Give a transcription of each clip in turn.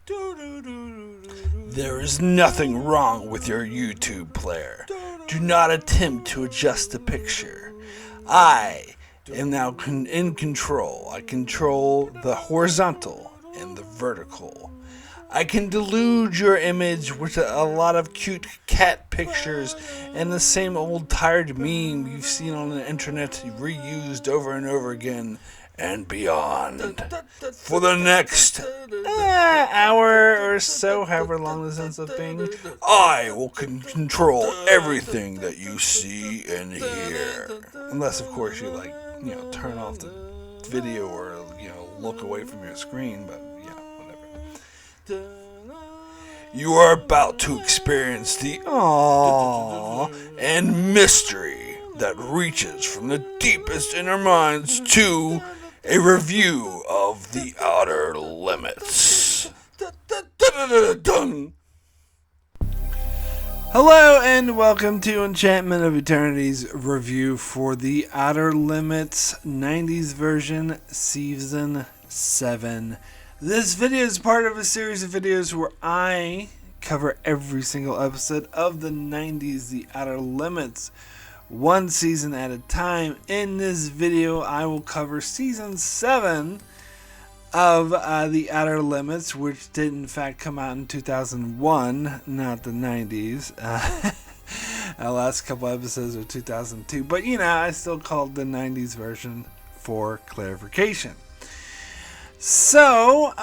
There is nothing wrong with your YouTube player. Do not attempt to adjust the picture. I am now in control. I control the horizontal and the vertical. I can delude your image with a lot of cute cat pictures and the same old tired meme you've seen on the internet reused over and over again and beyond. For the next hour or so, however long this ends up being, I will control everything that you see and hear. Unless, of course, you turn off the video or, look away from your screen, but whatever. You are about to experience the awe and mystery that reaches from the deepest inner minds to a review of The Outer Limits. Hello and welcome to Enchantment of Eternity's review for The Outer Limits 90's version Season 7. This video is part of a series of videos where I cover every single episode of the 90's The Outer Limits, one season at a time. In this video, I will cover Season 7 of The Outer Limits, which did in fact come out in 2001, not the 90's. The last couple episodes are 2002, but I still called the 90's version for clarification. So,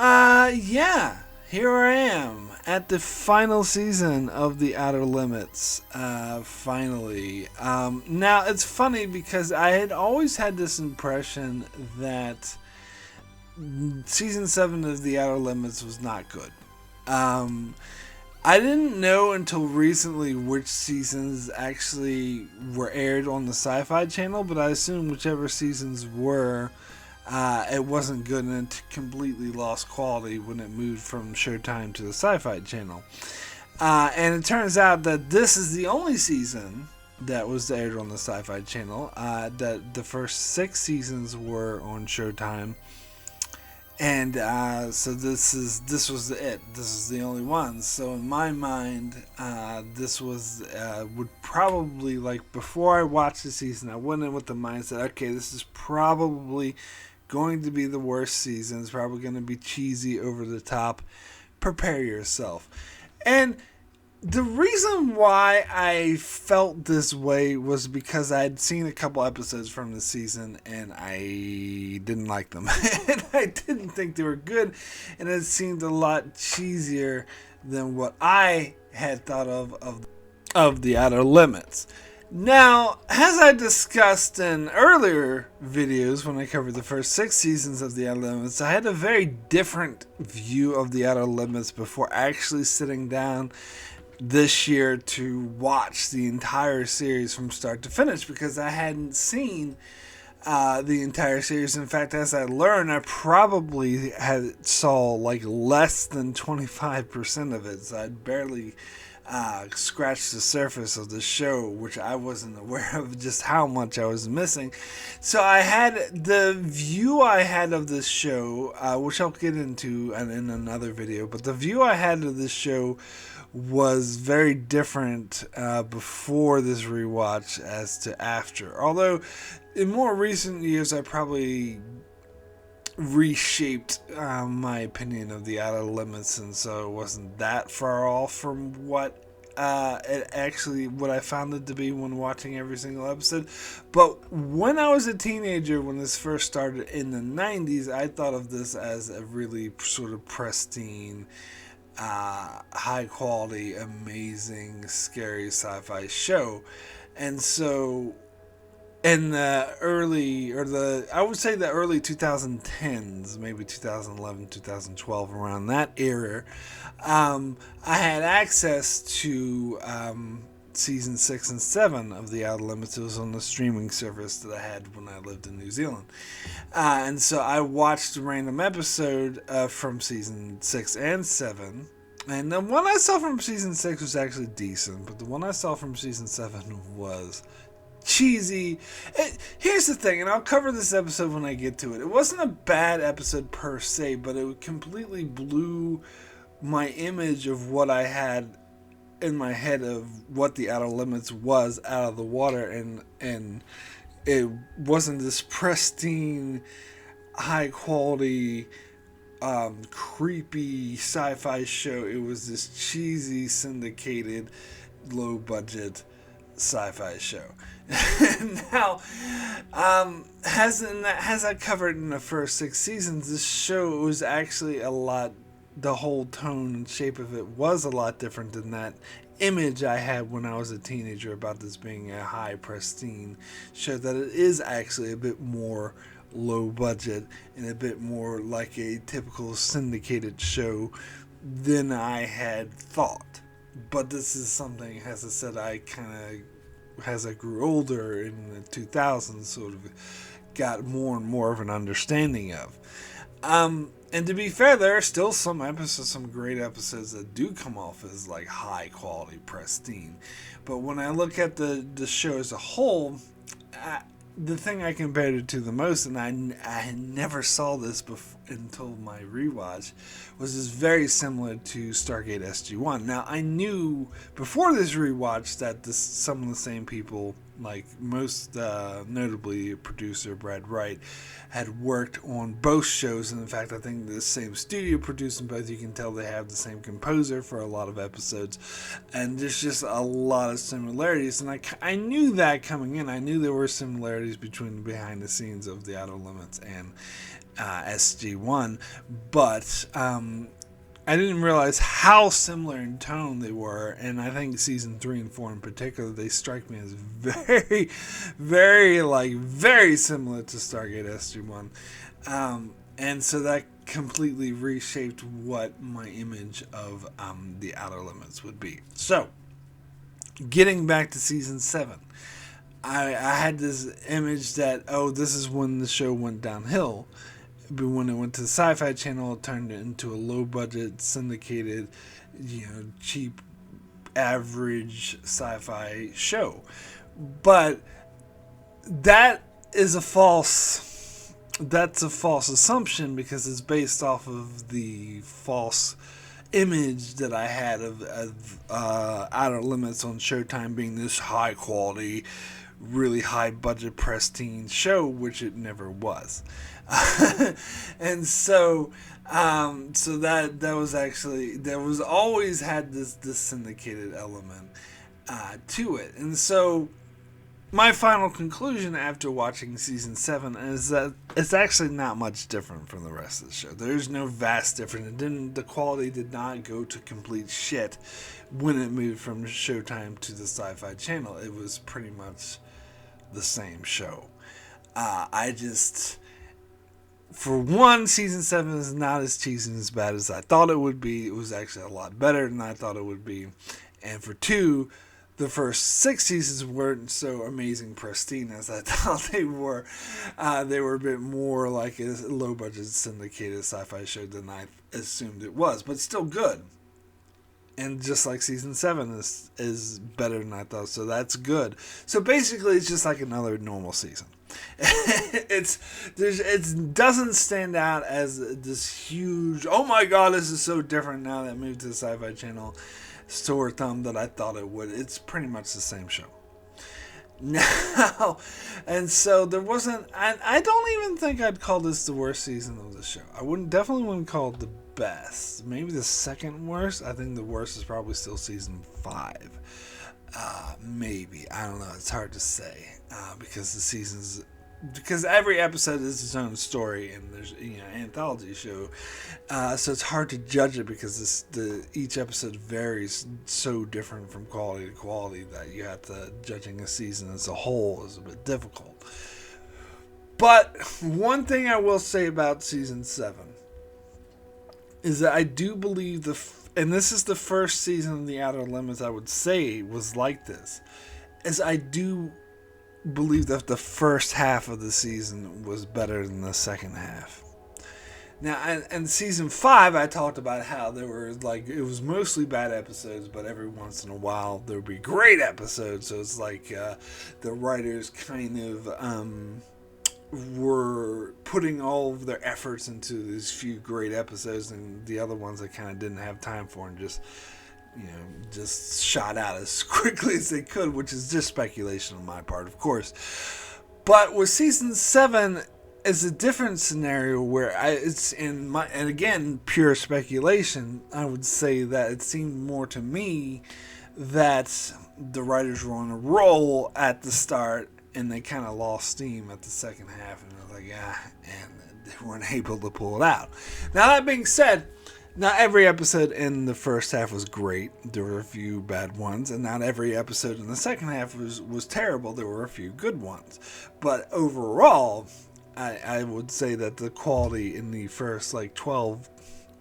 here I am at the final season of The Outer Limits, finally. Now, it's funny because I had always had this impression that Season 7 of The Outer Limits was not good. I didn't know until recently which seasons actually were aired on the Sci-Fi Channel, but I assume whichever seasons were, it wasn't good and it completely lost quality when it moved from Showtime to the Sci-Fi Channel. And it turns out that this is the only season that was aired on the Sci-Fi Channel. That the first 6 seasons were on Showtime. And so this was it. This is the only one. So in my mind, this was would probably, before I watched the season, I went in with the mindset, okay, this is probably going to be the worst season. It's probably going to be cheesy, over the top. Prepare yourself. And the reason why I felt this way was because I'd seen a couple episodes from the season and I didn't like them. And I didn't think they were good. And it seemed a lot cheesier than what I had thought of The Outer Limits. Now, as I discussed in earlier videos when I covered the first 6 seasons of The Outer Limits, I had a very different view of The Outer Limits before actually sitting down this year to watch the entire series from start to finish, because I hadn't seen the entire series. In fact, as I learned, I probably saw less than 25% of it, so I'd barely scratched the surface of the show, which I wasn't aware of just how much I was missing. So I had the view I had of this show, which I'll get into in another video, but the view I had of this show was very different before this rewatch as to after. Although in more recent years I probably reshaped my opinion of The Outer Limits, and so it wasn't that far off from what what I found it to be when watching every single episode. But when I was a teenager, when this first started in the 90's, I thought of this as a really sort of pristine, high quality, amazing, scary sci-fi show. And so in the early 2010s, maybe 2011, 2012, around that era, I had access to season 6 and 7 of The Outer Limits. It was on the streaming service that I had when I lived in New Zealand. And so I watched a random episode from season 6 and 7. And the one I saw from season 6 was actually decent, but the one I saw from season 7 was cheesy. Here's the thing, and I'll cover this episode when I get to it. It wasn't a bad episode per se, but it completely blew my image of what I had in my head of what the Outer Limits was out of the water, and it wasn't this pristine, high quality, creepy sci-fi show. It was this cheesy, syndicated, low budget sci-fi show. Now, as I covered in the first 6 seasons, this show was actually a lot. The whole tone and shape of it was a lot different than that image I had when I was a teenager about this being a high pristine show. That it is actually a bit more low budget and a bit more like a typical syndicated show than I had thought. But this is something, as I said, I kind of, as I grew older in the 2000s, sort of got more and more of an understanding of. And to be fair, there are still some episodes, some great episodes that do come off as like high quality, pristine. But when I look at the show as a whole, the thing I compared it to the most, and I never saw this until my rewatch, was this very similar to Stargate SG-1. Now, I knew before this rewatch that some of the same people, like most notably producer Brad Wright, had worked on both shows. And in fact, I think the same studio produced them both. You can tell they have the same composer for a lot of episodes. And there's just a lot of similarities. And I knew that coming in. I knew there were similarities between the behind the scenes of The Outer Limits and SG-1. But I didn't realize how similar in tone they were, and I think season 3 and 4 in particular, they strike me as very, very similar to Stargate SG-1, and so that completely reshaped what my image of the Outer Limits would be. So, getting back to season 7, I had this image that, this is when the show went downhill. But when it went to the Sci-Fi Channel, it turned it into a low-budget, syndicated, cheap, average sci-fi show. But that's a false assumption, because it's based off of the false image that I had of Outer Limits on Showtime being this high-quality, really high-budget, pristine show, which it never was. And so that was actually, there was always had this syndicated element to it. And so my final conclusion after watching season 7 is that it's actually not much different from the rest of the show. There's no vast difference. The quality did not go to complete shit when it moved from Showtime to the Sci-Fi Channel. It was pretty much the same show. For one, season 7 is not as cheesy and as bad as I thought it would be. It was actually a lot better than I thought it would be. And for 2, the first 6 seasons weren't so amazing pristine as I thought they were. They were a bit more like a low-budget syndicated sci-fi show than I assumed it was, but still good. And just like season 7 is better than I thought, so that's good. So basically, it's just like another normal season. It doesn't stand out as this huge, oh my god, this is so different now that it moved to the Sci-Fi Channel, sore thumb that I thought it would. It's pretty much the same show. Now, and so there wasn't, I don't even think I'd call this the worst season of the show. Definitely wouldn't call it the best. Maybe the second worst. I think the worst is probably still season 5. Maybe. I don't know. It's hard to say because every episode is its own story, and there's anthology show, so it's hard to judge it because each episode varies so different from quality to quality that you have to, judging a season as a whole is a bit difficult. But one thing I will say about season 7 is that I do believe and this is the first season of The Outer Limits I would say was like this, is I do believe that the first half of the season was better than the second half. Now, and season 5, I talked about how there were it was mostly bad episodes, but every once in a while there would be great episodes. So it's like the writers kind of were putting all of their efforts into these few great episodes, and the other ones they kind of didn't have time for, and just shot out as quickly as they could, which is just speculation on my part, of course. But with season 7, it's a different scenario where it's and again, pure speculation. I would say that it seemed more to me that the writers were on a roll at the start, and they kind of lost steam at the second half, and I was like, and they weren't able to pull it out. Now, that being said, not every episode in the first half was great. There were a few bad ones, and not every episode in the second half was terrible. There were a few good ones. But overall, I would say that the quality in the first 12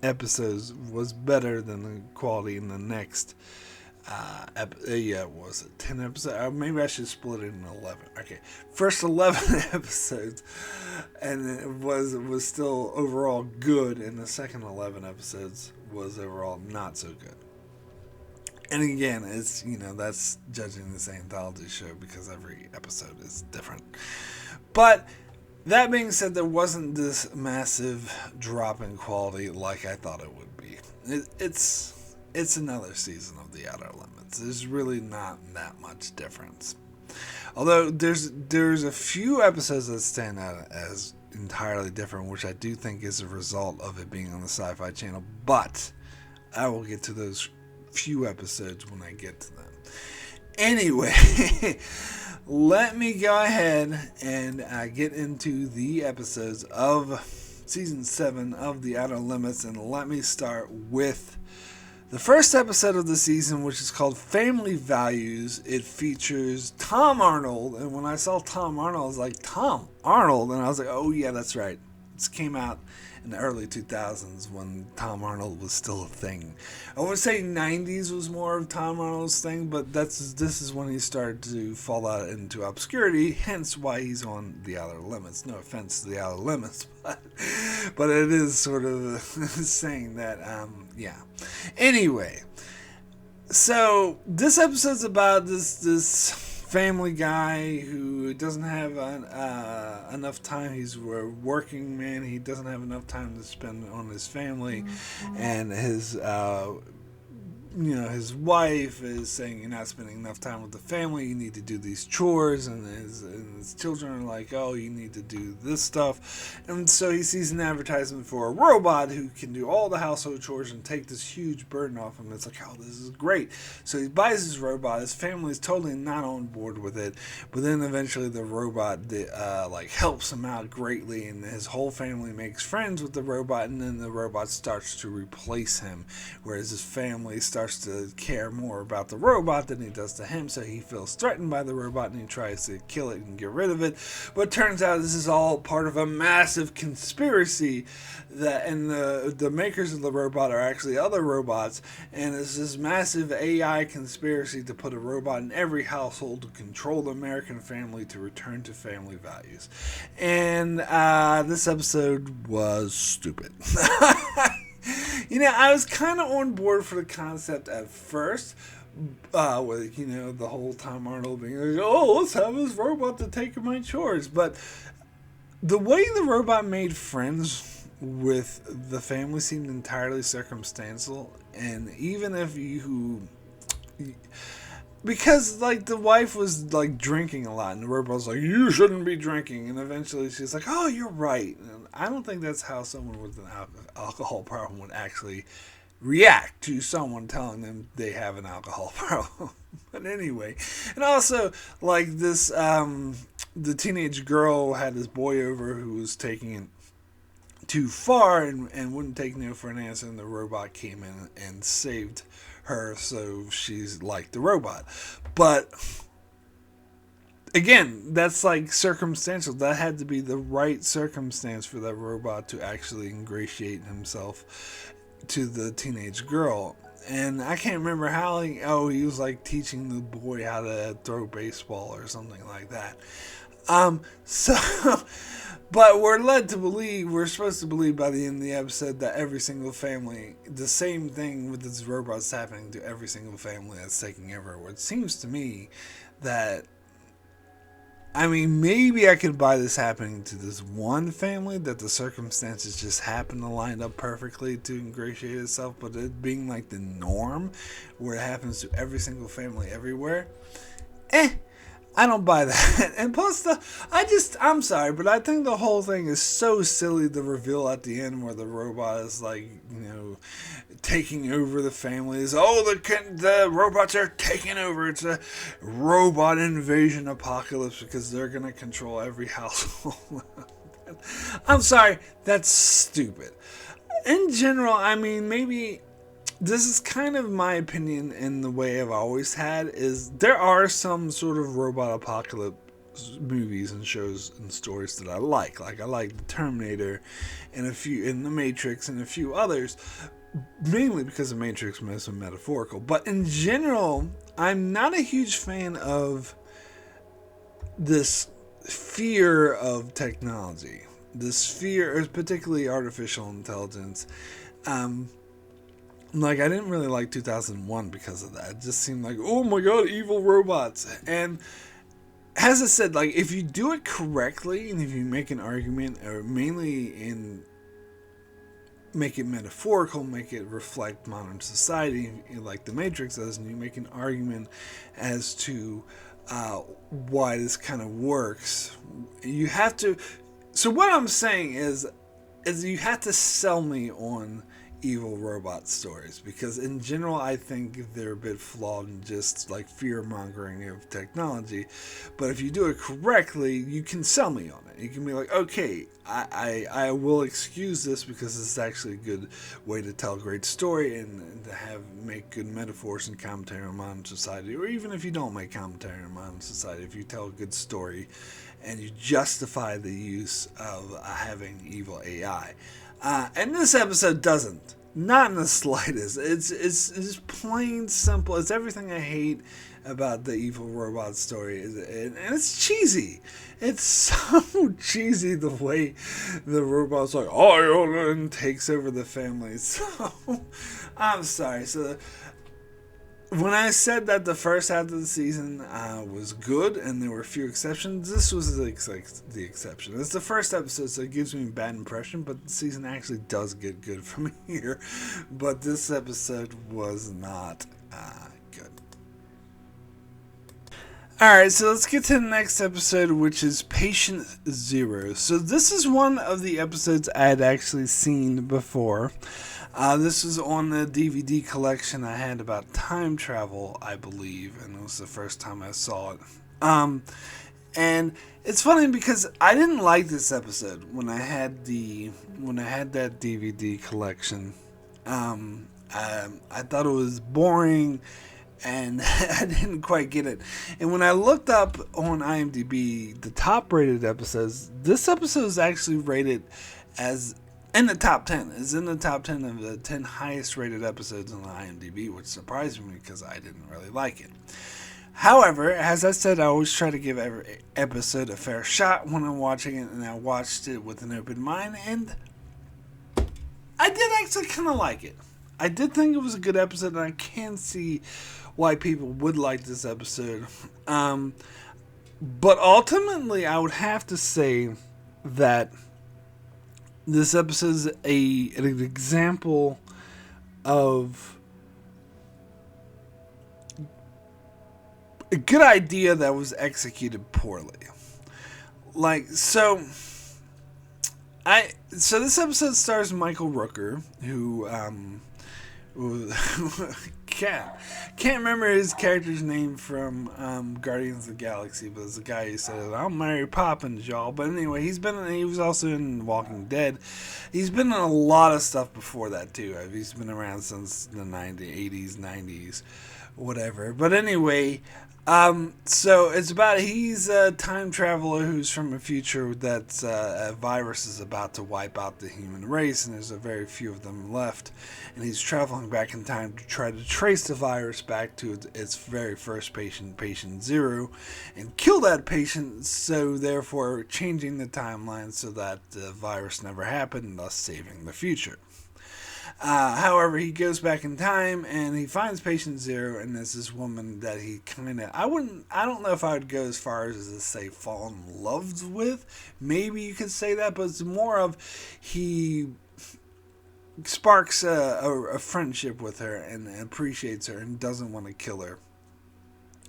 episodes was better than the quality in the next was it 10 episodes? Maybe I should split it in 11. Okay, first 11 episodes, and it was still overall good, and the second 11 episodes was overall not so good. And again, it's that's judging this anthology show because every episode is different. But that being said, there wasn't this massive drop in quality like I thought it would be. It's another season of The Outer Limits. There's really not that much difference. Although there's a few episodes that stand out as entirely different, which I do think is a result of it being on the Sci-Fi Channel. But I will get to those few episodes when I get to them. Anyway, let me go ahead and get into the episodes of Season 7 of The Outer Limits, and let me start with the first episode of the season, which is called Family Values. It features Tom Arnold, and when I saw Tom Arnold, I was like, Tom Arnold? And I was like, oh yeah, that's right. This came out in the early 2000s when Tom Arnold was still a thing. I would say 90's was more of Tom Arnold's thing, but this is when he started to fall out into obscurity, hence why he's on The Outer Limits. No offense to The Outer Limits, but it is sort of saying that, yeah. Anyway, so this episode's about this family guy who doesn't have enough time. He's a working man. He doesn't have enough time to spend on his family, and his his wife is saying, you're not spending enough time with the family, you need to do these chores, and his children are like, oh, you need to do this stuff. And so he sees an advertisement for a robot who can do all the household chores and take this huge burden off him. It's like, oh, this is great. So he buys his robot. His family is totally not on board with it, but then eventually the robot helps him out greatly, and his whole family makes friends with the robot, and then the robot starts to replace him, whereas his family starts to care more about the robot than he does to him, so he feels threatened by the robot and he tries to kill it and get rid of it. But it turns out this is all part of a massive conspiracy, and the makers of the robot are actually other robots, and it's this massive AI conspiracy to put a robot in every household to control the American family, to return to family values. And this episode was stupid. I was kind of on board for the concept at first, with, the whole Tom Arnold being like, oh, let's have this robot to take my chores. But the way the robot made friends with the family seemed entirely circumstantial, and even if because the wife was drinking a lot, and the robot was like, you shouldn't be drinking, and eventually she's like, oh, you're right. And I don't think that's how someone with an alcohol problem would actually react to someone telling them they have an alcohol problem. But anyway, and also this the teenage girl had this boy over who was taking it too far and wouldn't take no for an answer, and the robot came in and saved her, so she's like the robot. But again, that's circumstantial. That had to be the right circumstance for that robot to actually ingratiate himself to the teenage girl. And I can't remember how he was teaching the boy how to throw baseball or something like that. But we're supposed to believe by the end of the episode that every single family, the same thing with this robot's happening to every single family that's taking over. It seems to me that I mean, maybe I could buy this happening to this one family, that the circumstances just happen to line up perfectly to ingratiate itself, but it being like the norm, where it happens to every single family everywhere, I don't buy that. And plus, I'm sorry, but I think the whole thing is so silly, the reveal at the end where the robot is like, taking over the families. Oh, the robots are taking over. It's a robot invasion apocalypse because they're going to control every household. I'm sorry, that's stupid. In general, I mean, maybe this is kind of my opinion, in the way I've always had, is there are some sort of robot apocalypse movies and shows and stories that I like. Like, I like The Terminator and The Matrix and a few others, mainly because The Matrix is so metaphorical. But in general, I'm not a huge fan of this fear of technology. This fear, particularly artificial intelligence. Like, I didn't really like 2001 because of that. It just seemed like, oh my god, evil robots. And as I said, like, if you do it correctly, and if you make an argument, or mainly make it metaphorical, make it reflect modern society, like The Matrix does, and you make an argument as to why this kind of works, you have to. So what I'm saying is you have to sell me on evil robot stories, because in general I think they're a bit flawed and just like fear mongering of technology. But if you do it correctly, you can sell me on it. You can be like, okay, I will excuse this because this is actually a good way to tell a great story and to make good metaphors and commentary on modern society. Or even if you don't make commentary on modern society, if you tell a good story and you justify the use of having evil AI. And this episode doesn't. Not in the slightest. It's plain simple. It's everything I hate about the evil robot story. And it's cheesy. It's so cheesy the way the robot's like, oh, and takes over the family. So, I'm sorry. So, when I said that the first half of the season was good and there were a few exceptions, this was the exception. It's the first episode, so it gives me a bad impression, but the season actually does get good from here. But this episode was not good. Alright, so let's get to the next episode, which is Patient Zero. So this is one of the episodes I had actually seen before. This was on the DVD collection I had about time travel, I believe, and it was the first time I saw it. And it's funny because I didn't like this episode when I had that DVD collection. I thought it was boring, and I didn't quite get it. And when I looked up on IMDb the top rated episodes, this episode is actually rated as in the top 10. It's in the top 10 of the 10 highest rated episodes on the IMDb, which surprised me because I didn't really like it. However, as I said, I always try to give every episode a fair shot when I'm watching it, and I watched it with an open mind, and I did actually kind of like it. I did think it was a good episode, and I can see why people would like this episode. But ultimately, I would have to say that this episode is an example of a good idea that was executed poorly. So this episode stars Michael Rooker, who can't remember his character's name from Guardians of the Galaxy, but it's the guy who said, "I'm Mary Poppins, y'all." But anyway, he was also in Walking Dead. He's been in a lot of stuff before that too. He's been around since the 80s, 90s, whatever. But anyway, so it's about, he's a time traveler who's from a future that's a virus is about to wipe out the human race, and there's a very few of them left, and he's traveling back in time to try to trace the virus back to its very first patient, Patient Zero, and kill that patient, so therefore changing the timeline so that the virus never happened, thus saving the future. However, he goes back in time and he finds patient zero, and there's this woman that he kind of, I don't know if I would go as far as to say fall in love with. Maybe you could say that, but it's more of he sparks a friendship with her and appreciates her and doesn't want to kill her.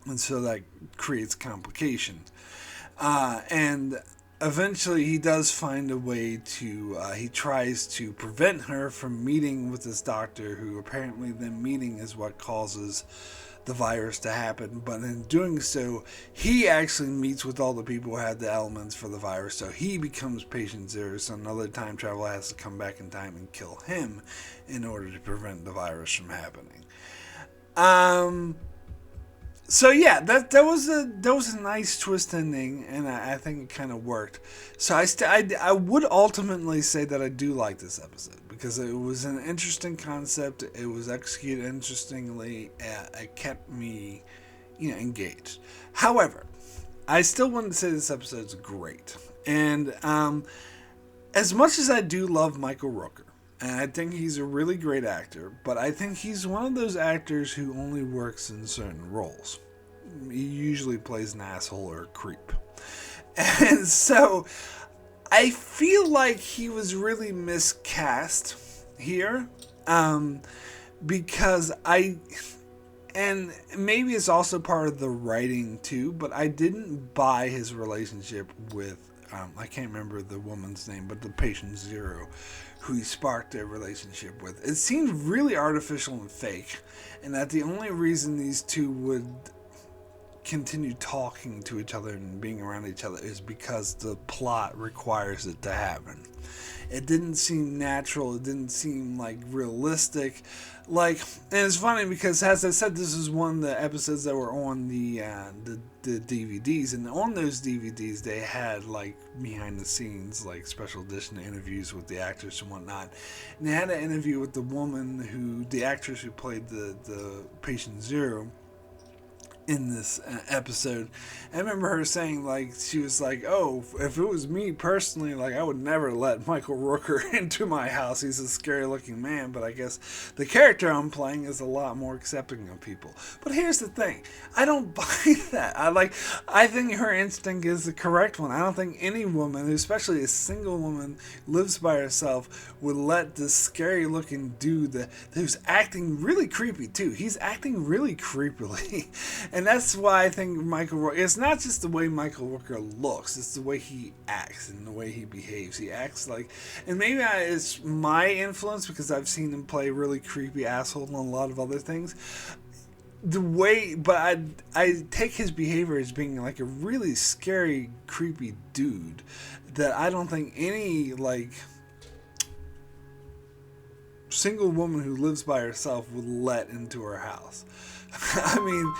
And so that creates complications. And eventually he does find a way to, he tries to prevent her from meeting with this doctor, who apparently them meeting is what causes the virus to happen. But in doing so, he actually meets with all the people who had the elements for the virus, so he becomes patient zero. So another time traveler has to come back in time and kill him in order to prevent the virus from happening. So yeah, that was a nice twist ending, and I think it kind of worked. So I would ultimately say that I do like this episode because it was an interesting concept. It was executed interestingly. It kept me, engaged. However, I still wouldn't say this episode's great. And as much as I do love Michael Rooker, and I think he's a really great actor, but I think he's one of those actors who only works in certain roles. He usually plays an asshole or a creep. And so I feel like he was really miscast here. Because and maybe it's also part of the writing too, but I didn't buy his relationship with, I can't remember the woman's name, but the patient zero, who he sparked a relationship with. It seemed really artificial and fake, and that the only reason these two would continue talking to each other and being around each other is because the plot requires it to happen. It didn't seem natural. It didn't seem like realistic. And it's funny because, as I said, this is one of the episodes that were on the DVDs, and on those DVDs they had behind the scenes, special edition interviews with the actors and whatnot. And they had an interview with the actress who played the patient zero in this episode. I remember her saying, she was like, oh, if it was me personally, I would never let Michael Rooker into my house. He's a scary looking man, but I guess the character I'm playing is a lot more accepting of people. But here's the thing, I don't buy that. I think her instinct is the correct one. I don't think any woman, especially a single woman lives by herself, would let this scary looking dude who's acting really creepy too. He's acting really creepily. And that's why I think Michael Rooker, it's not just the way Michael Rooker looks, it's the way he acts and the way he behaves. He acts and maybe it's my influence because I've seen him play really creepy asshole and a lot of other things. But I take his behavior as being a really scary, creepy dude that I don't think any, single woman who lives by herself would let into her house. I mean,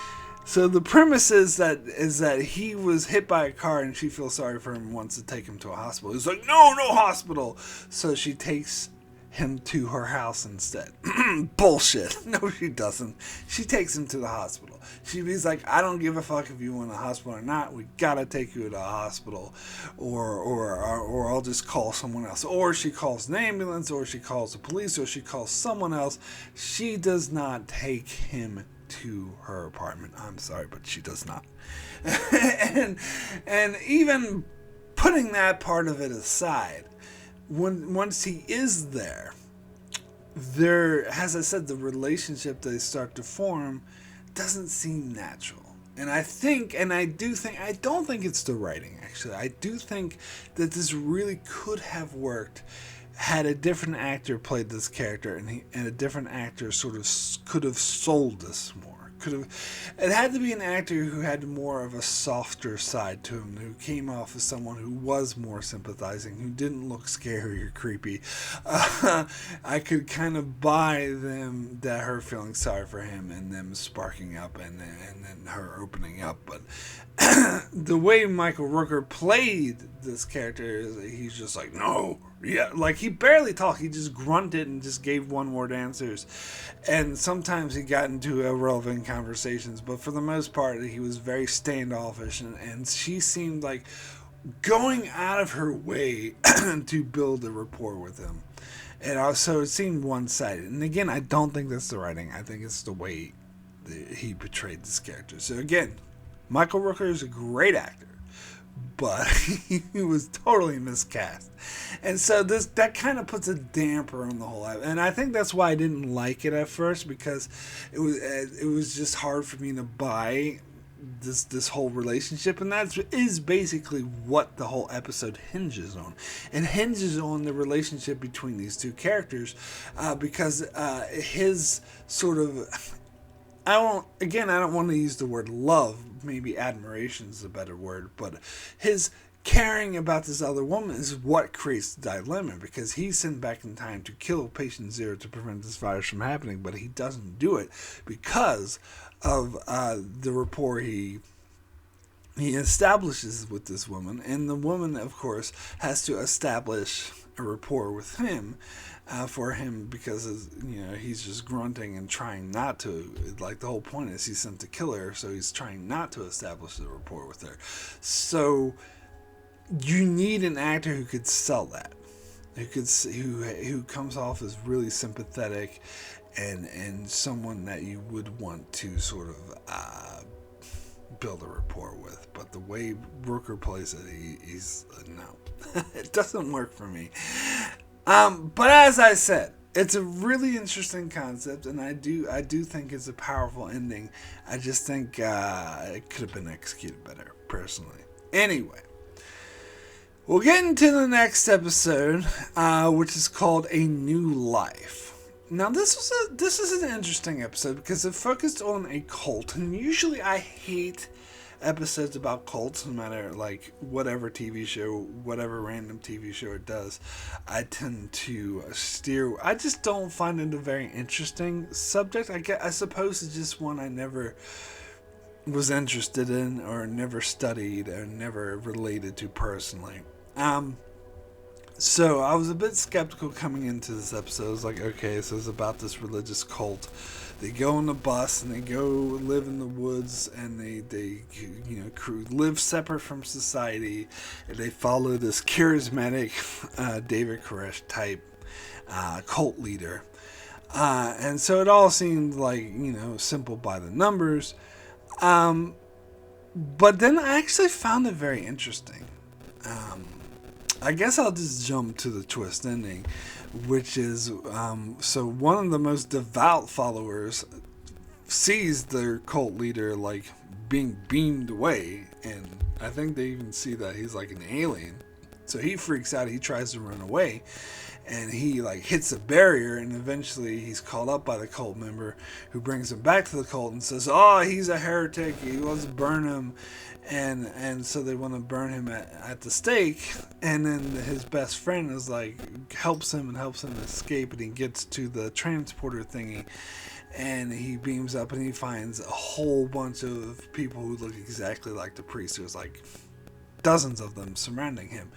so the premise is that he was hit by a car and she feels sorry for him and wants to take him to a hospital. He's like, no hospital. So she takes him to her house instead. Bullshit. No, she doesn't. She takes him to the hospital. She's like, I don't give a fuck if you want a hospital or not. We gotta take you to a hospital, or I'll just call someone else. Or she calls an ambulance, or she calls the police, or she calls someone else. She does not take him to her apartment. I'm sorry, but she does not. and even putting that part of it aside, once he is there, as I said, the relationship they start to form doesn't seem natural. And I don't think it's the writing, actually. I do think that this really could have worked had a different actor played this character, and a different actor sort of could have sold this more. It had to be an actor who had more of a softer side to him, who came off as someone who was more sympathizing, who didn't look scary or creepy. I could kind of buy her feeling sorry for him and them sparking up and then her opening up. But the way Michael Rooker played this character is he's just like, no. Yeah, he barely talked. He just grunted and just gave one-word answers. And sometimes he got into irrelevant conversations, but for the most part, he was very standoffish. And she seemed going out of her way to build a rapport with him. And also, it seemed one-sided. And again, I don't think that's the writing. I think it's the way that he portrayed this character. So again, Michael Rooker is a great actor, but he was totally miscast. And so that kind of puts a damper on the whole. And I think that's why I didn't like it at first, because it was just hard for me to buy this whole relationship, and that is basically what the whole episode hinges on. It hinges on the relationship between these two characters, because his sort of, I don't want to use the word love, maybe admiration is a better word, but his caring about this other woman is what creates the dilemma, because he's sent back in time to kill patient zero to prevent this virus from happening, but he doesn't do it because of the rapport he establishes with this woman, and the woman, of course, has to establish a rapport with him for him, because he's just grunting and trying not to. Like, the whole point is he's sent to kill her, so he's trying not to establish a rapport with her. So you need an actor who could sell that, who comes off as really sympathetic, and someone that you would want to sort of build a rapport with. But the way Rooker plays it, he's no, it doesn't work for me. But as I said, it's a really interesting concept, and I do think it's a powerful ending. I just think it could have been executed better, personally. Anyway, we'll get into the next episode, which is called A New Life. Now, this is an interesting episode because it focused on a cult, and usually I hate episodes about cults, no matter like whatever TV show, whatever random TV show it does. I tend to steer. I just don't find it a very interesting subject. I suppose it's just one I never was interested in, or never studied, or never related to personally. So I was a bit skeptical coming into this episode. I was like, okay, so it's about this religious cult. They go on the bus and they go live in the woods, and they live separate from society, and they follow this charismatic David Koresh type cult leader. And so it all seemed like, simple by the numbers. But then I actually found it very interesting. I guess I'll just jump to the twist ending, which is, so one of the most devout followers sees their cult leader, like, being beamed away, and I think they even see that he's like an alien. So he freaks out, he tries to run away, and he like hits a barrier, and eventually he's called up by the cult member, who brings him back to the cult and says, oh, he's a heretic, let's burn him. And so they want to burn him at the stake, and then his best friend is like, helps him escape, and he gets to the transporter thingy, and he beams up, and he finds a whole bunch of people who look exactly like the priest. There's like dozens of them surrounding him,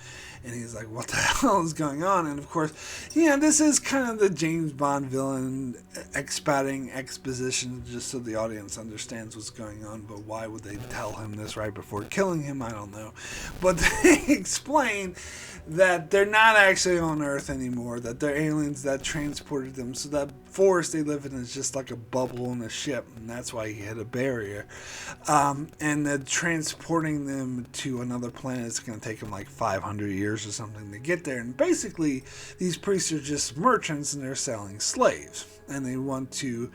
and he's like, what the hell is going on? And of course, this is kind of the James Bond villain expounding exposition just so the audience understands what's going on. But why would they tell him this right before killing him? I don't know. But they explain that they're not actually on Earth anymore, that they're aliens that transported them, so that forest they live in is just like a bubble on a ship, and that's why he hit a barrier. And that transporting them to another planet is going to take them like 500 years or something to get there. And basically, these priests are just merchants, and they're selling slaves, and they want to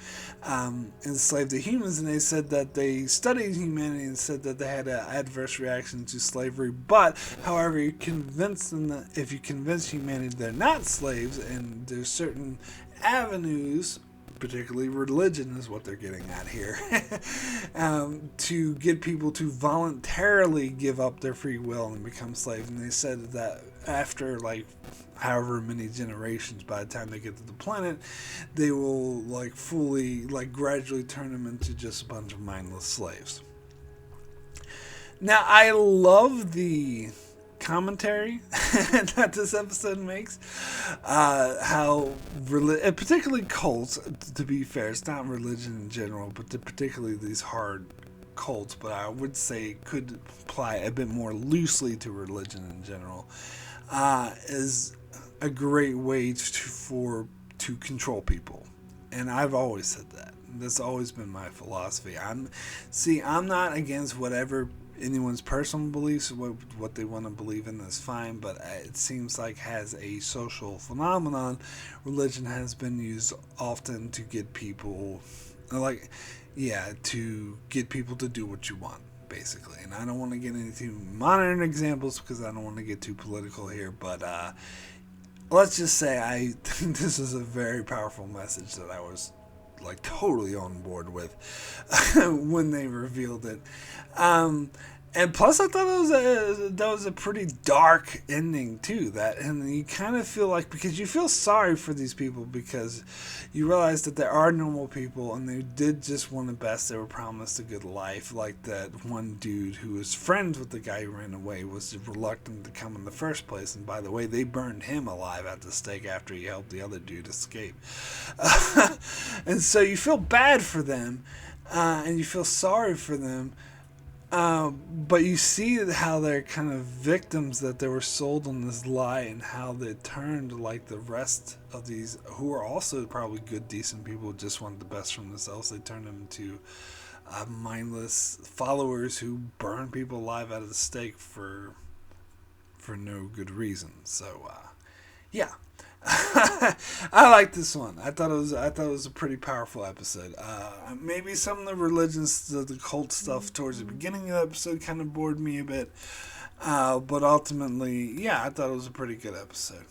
enslave the humans. And they said that they studied humanity and said that they had an adverse reaction to slavery, but however, you convince them that if you convince humanity they're not slaves, and there's certain avenues, particularly religion is what they're getting at here, to get people to voluntarily give up their free will and become slaves. And they said that after like however many generations, by the time they get to the planet, they will like fully, like gradually turn them into just a bunch of mindless slaves. Now, I love the commentary that this episode makes, how particularly cults, to be fair, it's not religion in general, but particularly these hard cults, but I would say could apply a bit more loosely to religion in general, is a great way to control people. And I've always said that. That's always been my philosophy. I'm not against whatever anyone's personal beliefs, what they want to believe in is fine, but it seems like as a social phenomenon, religion has been used often to get people, to get people to do what you want, basically. And I don't want to get into modern examples because I don't want to get too political here, but let's just say I think this is a very powerful message that I was like totally on board with when they revealed it. And plus, I thought that was a pretty dark ending too. And you kind of feel like, because you feel sorry for these people because you realize that there are normal people and they did just want the best. They were promised a good life. Like that one dude who was friends with the guy who ran away was reluctant to come in the first place. And by the way, they burned him alive at the stake after he helped the other dude escape. And so you feel bad for them, and you feel sorry for them. But you see how they're kind of victims, that they were sold on this lie, and how they turned like the rest of these who are also probably good, decent people, just want the best from themselves. They turned them into mindless followers who burn people alive out of the stake for no good reason. So, yeah. I like this one. I thought it was a pretty powerful episode. Maybe some of the religions, the cult stuff towards the beginning of the episode kind of bored me a bit. But ultimately, yeah, I thought it was a pretty good episode.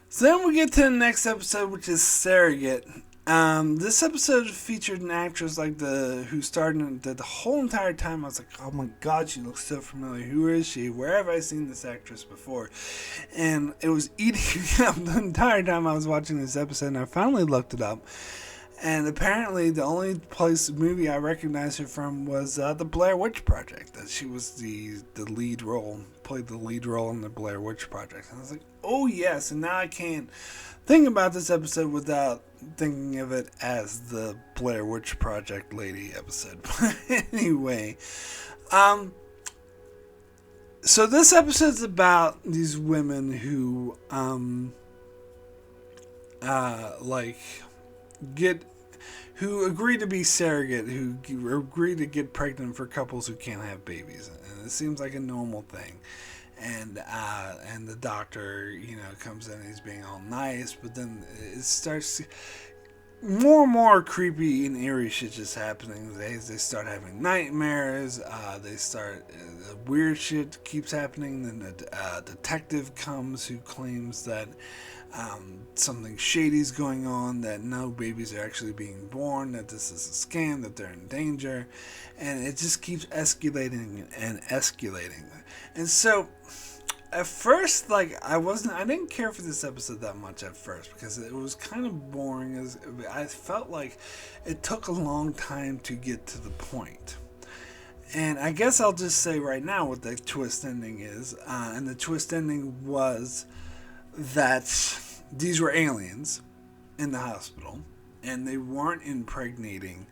So then we get to the next episode, which is Surrogate. This episode featured an actress who started the whole entire time. I was like, oh my god, she looks so familiar. Who is she? Where have I seen this actress before? And it was eating me up the entire time I was watching this episode, and I finally looked it up. And apparently the only movie I recognized her from was the Blair Witch Project. That she was the lead role, played the lead role in the Blair Witch Project. And I was like, oh yes, and now I can't think about this episode without thinking of it as the Blair Witch Project lady episode. But anyway, so this episode's about these women who who agree to be surrogate, who agree to get pregnant for couples who can't have babies, and it seems like a normal thing. And the doctor, comes in and he's being all nice, but then it starts more and more creepy and eerie shit just happening. They start having nightmares. Weird shit keeps happening. Then the detective comes who claims that something shady's going on, that no babies are actually being born, that this is a scam, that they're in danger, and it just keeps escalating and escalating. And so at first, I didn't care for this episode that much at first because it was kind of boring. I felt like it took a long time to get to the point. And I guess I'll just say right now what the twist ending is. And the twist ending was that these were aliens in the hospital, and they weren't impregnating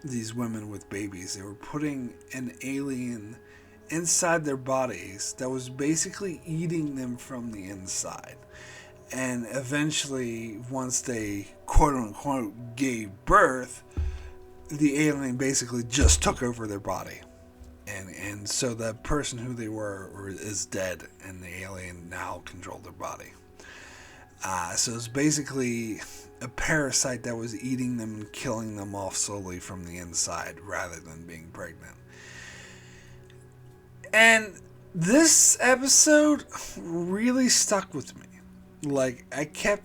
these women with babies. They were putting an alien inside their bodies that was basically eating them from the inside. And eventually, once they quote unquote gave birth, the alien basically just took over their body. And so the person who they were is dead, and the alien now controlled their body. So it's basically a parasite that was eating them and killing them off slowly from the inside rather than being pregnant. And this episode really stuck with me. I kept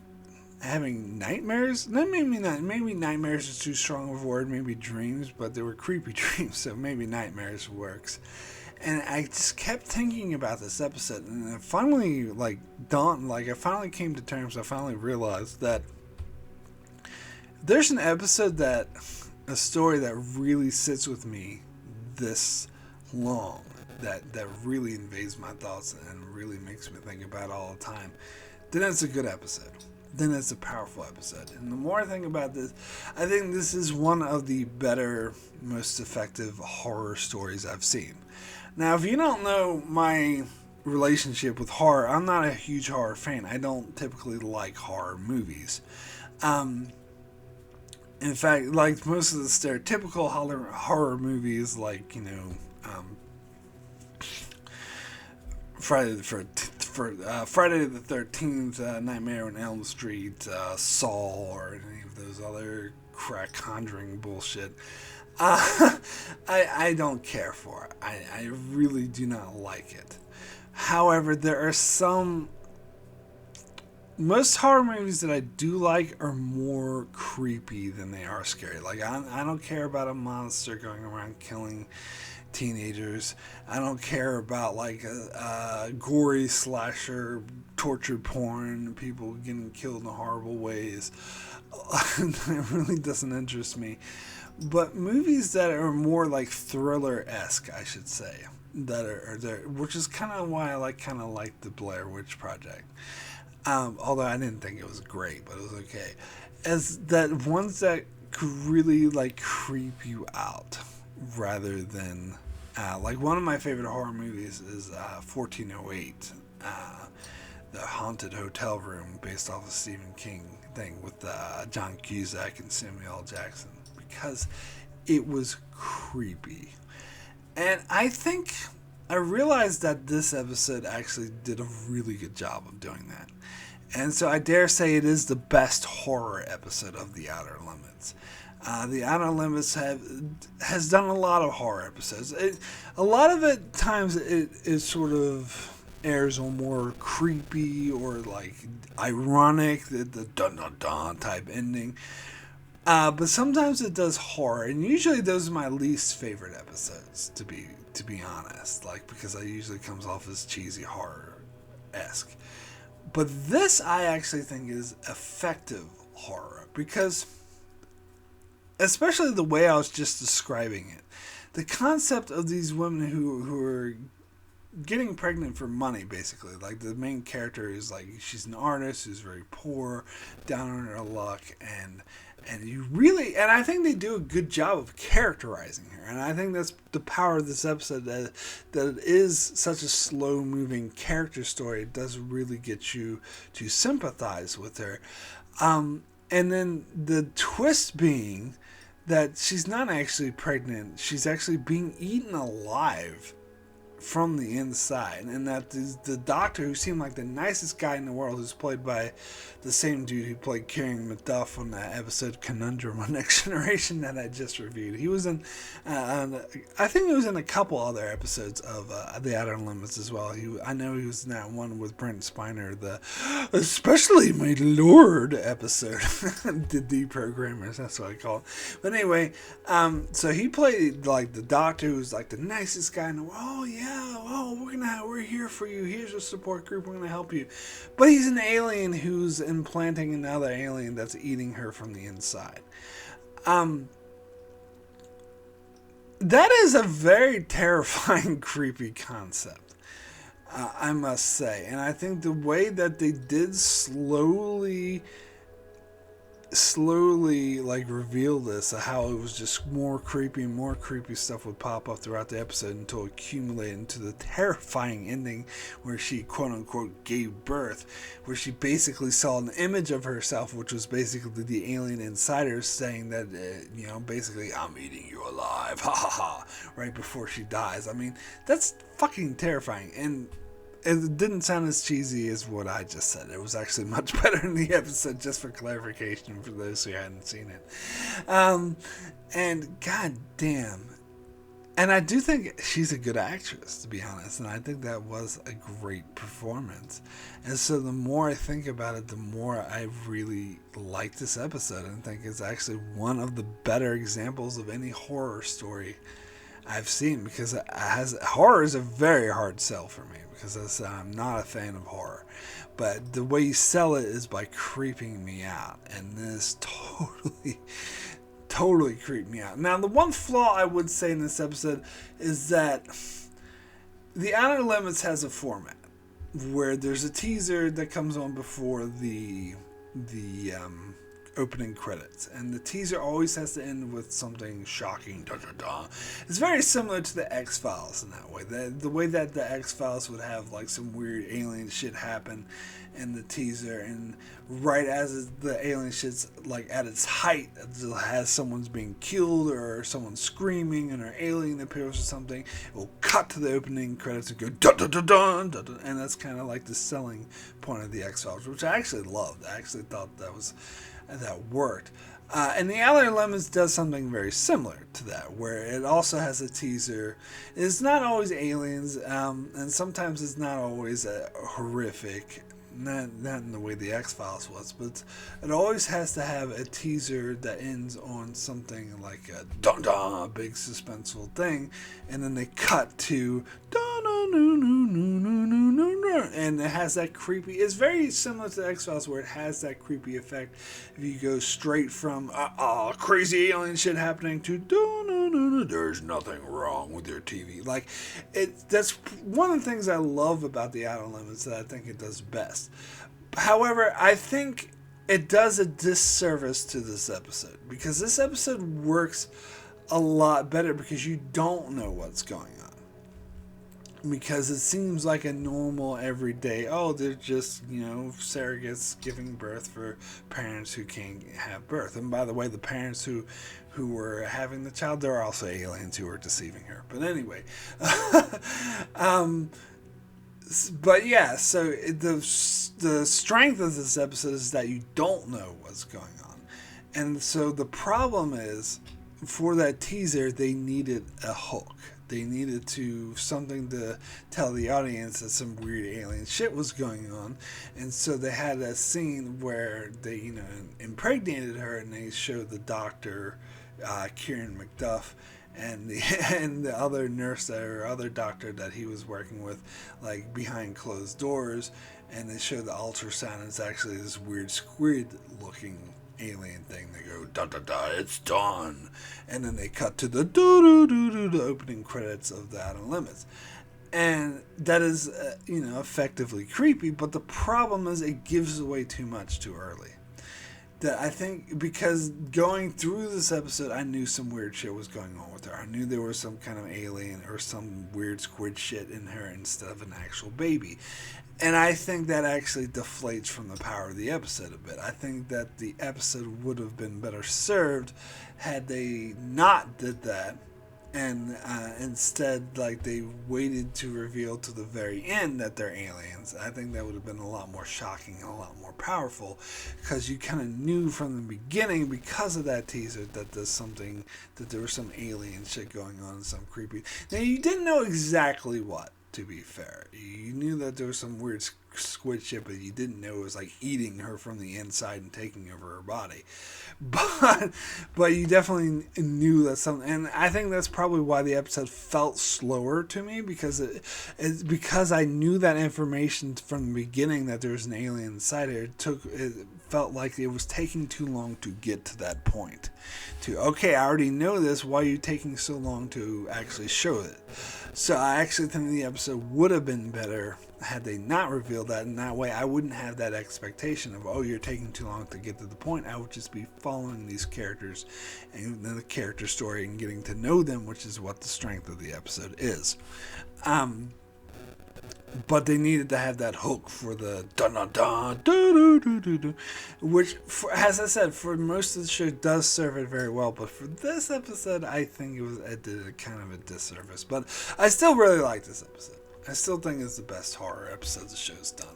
having nightmares. Maybe nightmares is too strong of a word. Maybe dreams, but they were creepy dreams, so maybe nightmares works. And I just kept thinking about this episode, and it finally I finally came to terms. I finally realized that there's a story that really sits with me this long, that really invades my thoughts and really makes me think about it all the time, then it's a good episode. Then it's a powerful episode. And the more I think about this, I think this is one of the better, most effective horror stories I've seen. Now, if you don't know my relationship with horror. I'm not a huge horror fan. I don't typically like horror movies. In fact, like most of the stereotypical horror movies, like, you know, Friday the 13th, Nightmare on Elm Street, Saw, or any of those other crack conjuring bullshit, I don't care for it. I really do not like it. However, there are some... Most horror movies that I do like are more creepy than they are scary. Like, I don't care about a monster going around killing teenagers. I don't care about, like, a gory slasher, torture porn, people getting killed in horrible ways. It really doesn't interest me. But movies that are more like thriller-esque, I should say, that are there, which is kind of why I kind of like the Blair Witch Project. Although I didn't think it was great, but it was okay. As that ones that could really like creep you out, rather than like one of my favorite horror movies is 1408, the haunted hotel room based off of Stephen King thing with John Cusack and Samuel L. Jackson, because it was creepy. And I think I realized that this episode actually did a really good job of doing that. And so I dare say it is the best horror episode of The Outer Limits. The Outer Limits has done a lot of horror episodes. A lot of it times it sort of airs on more creepy or like ironic, the dun dun dun type ending. But sometimes it does horror, and usually those are my least favorite episodes, to be honest. Like, because it usually comes off as cheesy horror-esque. But this I actually think is effective horror, because especially the way I was just describing it, the concept of these women who are getting pregnant for money, basically. Like, the main character is like, she's an artist who's very poor, down on her luck, and I think they do a good job of characterizing her. And I think that's the power of this episode, that it is such a slow-moving character story. It does really get you to sympathize with her. And then the twist being that she's not actually pregnant. She's actually being eaten alive from the inside, and that the doctor, who seemed like the nicest guy in the world, who's played by the same dude who played Kieran McDuff on that episode Conundrum on Next Generation that I just reviewed. He was in, I think he was in a couple other episodes of The Outer Limits as well. I know he was in that one with Brent Spiner, the Especially My Lord episode. The deprogrammers, that's what I call it. But anyway, so he played like the doctor who's like the nicest guy in the world. Oh yeah, we're here for you. Here's a support group. We're gonna help you. But he's an alien who's implanting another alien that's eating her from the inside. That is a very terrifying, creepy concept, I must say. And I think the way that they did slowly like reveal this, how it was just more creepy stuff would pop up throughout the episode until it accumulated into the terrifying ending where she quote unquote gave birth, where she basically saw an image of herself, which was basically the alien inside her saying that basically, I'm eating you alive, ha ha ha, right before she dies. I mean, that's fucking terrifying. And it didn't sound as cheesy as what I just said. It was actually much better in the episode, just for clarification for those who hadn't seen it. And god damn. And I do think she's a good actress, to be honest. And I think that was a great performance. And so the more I think about it, the more I really like this episode, and think it's actually one of the better examples of any horror story I've seen, because horror is a very hard sell for me, because I'm not a fan of horror. But the way you sell it is by creeping me out, and this totally creeped me out. Now, the one flaw I would say in this episode is that The Outer Limits has a format where there's a teaser that comes on before the opening credits, and the teaser always has to end with something shocking. Da, da, da. It's very similar to the X-Files in that way. The way that the X-Files would have like some weird alien shit happen in the teaser, and right as the alien shit's like at its height, it has someone's being killed or someone screaming and an alien appears or something, it will cut to the opening credits and go dun dun dun dun, dun, dun, and that's kind of like the selling point of the X-Files, which I actually loved. I actually thought that worked. And the Outer Limits does something very similar to that, where it also has a teaser. It's not always aliens, and sometimes it's not always horrific. Not in the way the X-Files was, but it always has to have a teaser that ends on something like a dun dun, a big suspenseful thing, and then they cut to dun dun dun dun dun dun dun, and it has that creepy. It's very similar to the X-Files, where it has that creepy effect. If you go straight from crazy alien shit happening to dun dun dun dun, there's nothing wrong with your TV. Like that's one of the things I love about the Outer Limits that I think it does best. However, I think it does a disservice to this episode, because this episode works a lot better because you don't know what's going on. Because it seems like a normal everyday, they're just, surrogates giving birth for parents who can't have birth. And by the way, the parents who were having the child, they're also aliens who were deceiving her. But anyway, but yeah, so the strength of this episode is that you don't know what's going on. And so the problem is, for that teaser, they needed a hook. They needed something to tell the audience that some weird alien shit was going on. And so they had a scene where they, impregnated her, and they showed the doctor, Kieran McDuff, and the other nurse or other doctor that he was working with, like behind closed doors, and they show the ultrasound, and it's actually this weird squid looking alien thing. They go da da da, it's done, and then they cut to the do do do do, the opening credits of the Outer Limits, and that is effectively creepy. But the problem is it gives away too much too early. That I think, because going through this episode, I knew some weird shit was going on with her. I knew there was some kind of alien or some weird squid shit in her instead of an actual baby. And I think that actually deflates from the power of the episode a bit. I think that the episode would have been better served had they not did that. And instead, like, they waited to reveal to the very end that they're aliens. I think that would have been a lot more shocking and a lot more powerful, because you kind of knew from the beginning, because of that teaser, that there was some alien shit going on, some creepy. Now, you didn't know exactly what, to be fair. You knew that there was some weird squid shit, but you didn't know it was like eating her from the inside and taking over her body. But you definitely knew that something, and I think that's probably why the episode felt slower to me, because because I knew that information from the beginning that there was an alien inside her. It felt like it was taking too long to get to that point. I already know this. Why are you taking so long to actually show it? So I actually think the episode would have been better had they not revealed that. In that way, I wouldn't have that expectation of, you're taking too long to get to the point. I would just be following these characters and the character story and getting to know them, which is what the strength of the episode is. But they needed to have that hook for the dun-dun-dun, do-do-do-do-do, which, as I said, for most of the show does serve it very well. But for this episode, I think it did a kind of a disservice. But I still really like this episode. I still think it's the best horror episode the show's done.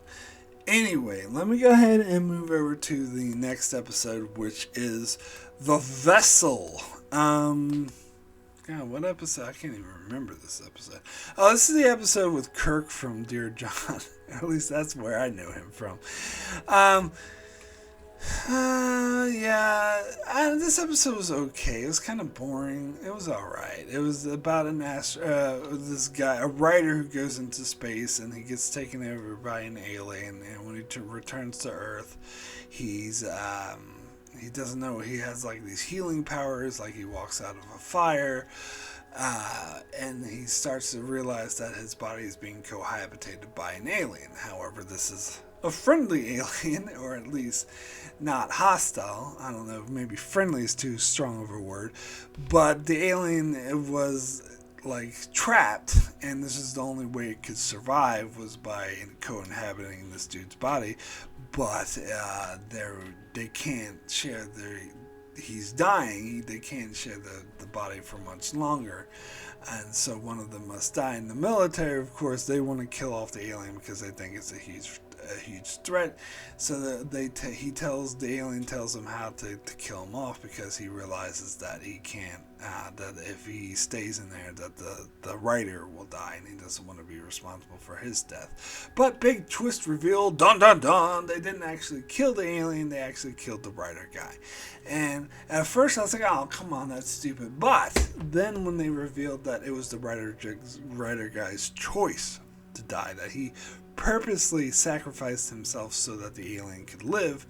Anyway, let me go ahead and move over to the next episode, which is The Vessel. God, what episode? I can't even remember this episode. Oh, this is the episode with Kirk from Dear John. At least that's where I know him from. This episode was okay. It was kind of boring. It was alright. It was about this guy, a writer who goes into space, and he gets taken over by an alien, and when he returns to Earth, he doesn't know he has like these healing powers, like he walks out of a fire, and he starts to realize that his body is being cohabitated by an alien. However, this is a friendly alien, or at least not hostile. I don't know, maybe friendly is too strong of a word, but the alien was like trapped, and this is the only way it could survive was by co-inhabiting this dude's body. But they can't share their. He's dying. They can't share the body for much longer, and so one of them must die. In the military, of course, they want to kill off the alien because they think it's a huge threat. So the alien tells him how to kill him off, because he realizes that he can't, that if he stays in there, that the writer will die, and he doesn't want to be responsible for his death. But big twist reveal, dun dun dun, they didn't actually kill the alien, they actually killed the writer guy. And at first I was like, oh, come on, that's stupid. But then when they revealed that it was the writer guy's choice to die, that he purposely sacrificed himself so that the alien could live,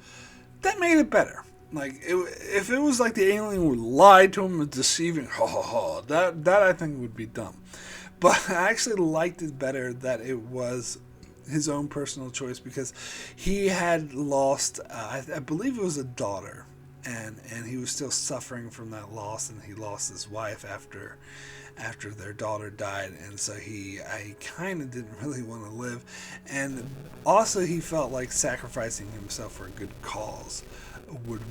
that made it better. Like, if it was like the alien would lie to him and deceiving, that I think would be dumb. But I actually liked it better that it was his own personal choice, because he had lost, I believe it was a daughter, and he was still suffering from that loss, and he lost his wife after their daughter died, and so I kind of didn't really want to live, and also he felt like sacrificing himself for a good cause would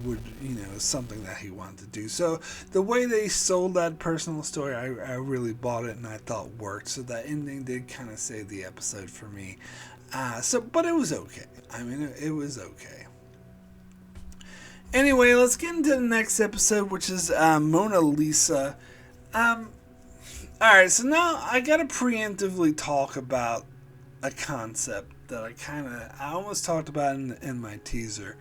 something that he wanted to do. So the way they sold that personal story, I really bought it, and I thought worked. So that ending did kind of save the episode for me. But it was okay. I mean, it was okay. Anyway, let's get into the next episode, which is Mona Lisa. Alright, so now I gotta preemptively talk about a concept that I almost talked about in my teaser.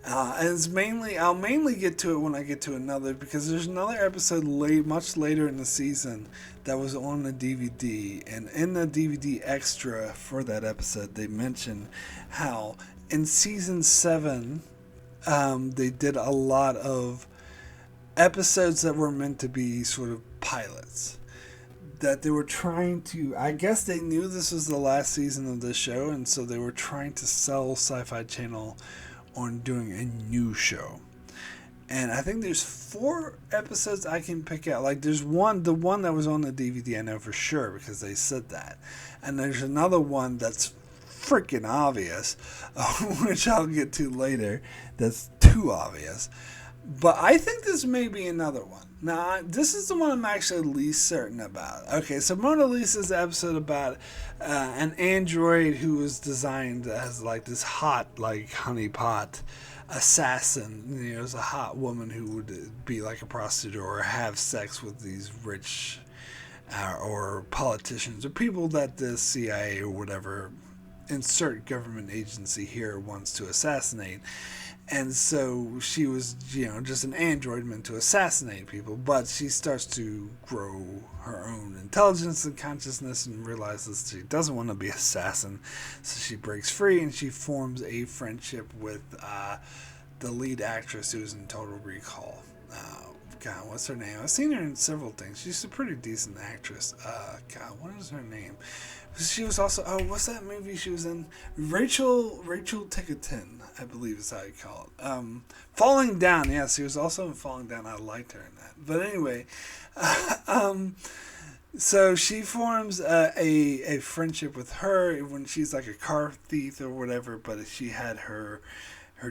And I'll mainly get to it when I get to another, because there's another episode much later in the season that was on the DVD, and in the DVD extra for that episode, they mention how in season 7, they did a lot of episodes that were meant to be sort of pilots. That they were trying to, I guess they knew this was the last season of the show, and so they were trying to sell Sci-Fi Channel on doing a new show. And I think there's 4 episodes I can pick out. Like, there's the one that was on the DVD, I know for sure, because they said that. And there's another one that's freaking obvious, which I'll get to later, that's too obvious. But I think this may be another one. Now, this is the one I'm actually least certain about. Okay, so Mona Lisa's episode about an android who was designed as like this hot, like honeypot assassin. You know, it was a hot woman who would be like a prostitute or have sex with these rich or politicians or people that the CIA or whatever, insert government agency here, wants to assassinate. And so she was, just an android meant to assassinate people, but she starts to grow her own intelligence and consciousness and realizes she doesn't want to be an assassin. So she breaks free, and she forms a friendship with the lead actress who's in Total Recall. God, what's her name? I've seen her in several things. She's a pretty decent actress. God, what is her name? She was also, what's that movie she was in? Rachel Tickerton, I believe is how you call it. Falling Down, yes, she was also in Falling Down. I liked her in that. But anyway, so she forms a friendship with her when she's like a car thief or whatever, but she had her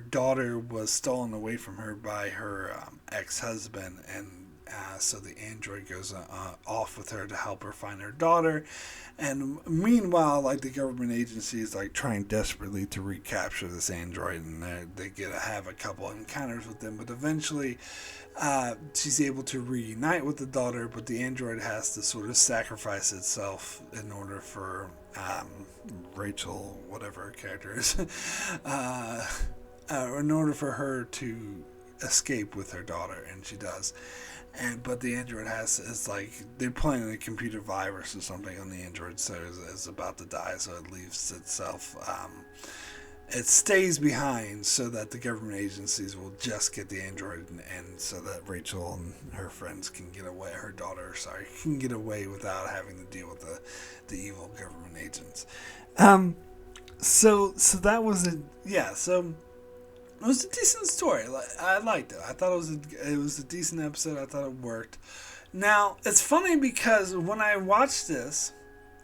daughter was stolen away from her by her ex-husband, and so the android goes off with her to help her find her daughter. And meanwhile, like, the government agency is like trying desperately to recapture this android, and they have a couple encounters with them, but eventually she's able to reunite with the daughter, but the android has to sort of sacrifice itself in order for Rachel, whatever her character is, in order for her to escape with her daughter, and she does. But the android is like, they're playing a computer virus or something on the android, so it's about to die, so it leaves itself, it stays behind so that the government agencies will just get the android, and so that Rachel and her friends can get away, can get away without having to deal with the evil government agents. So that was it. Yeah. So it was a decent story. I liked it. I thought it was a decent episode. I thought it worked. Now it's funny because when I watched this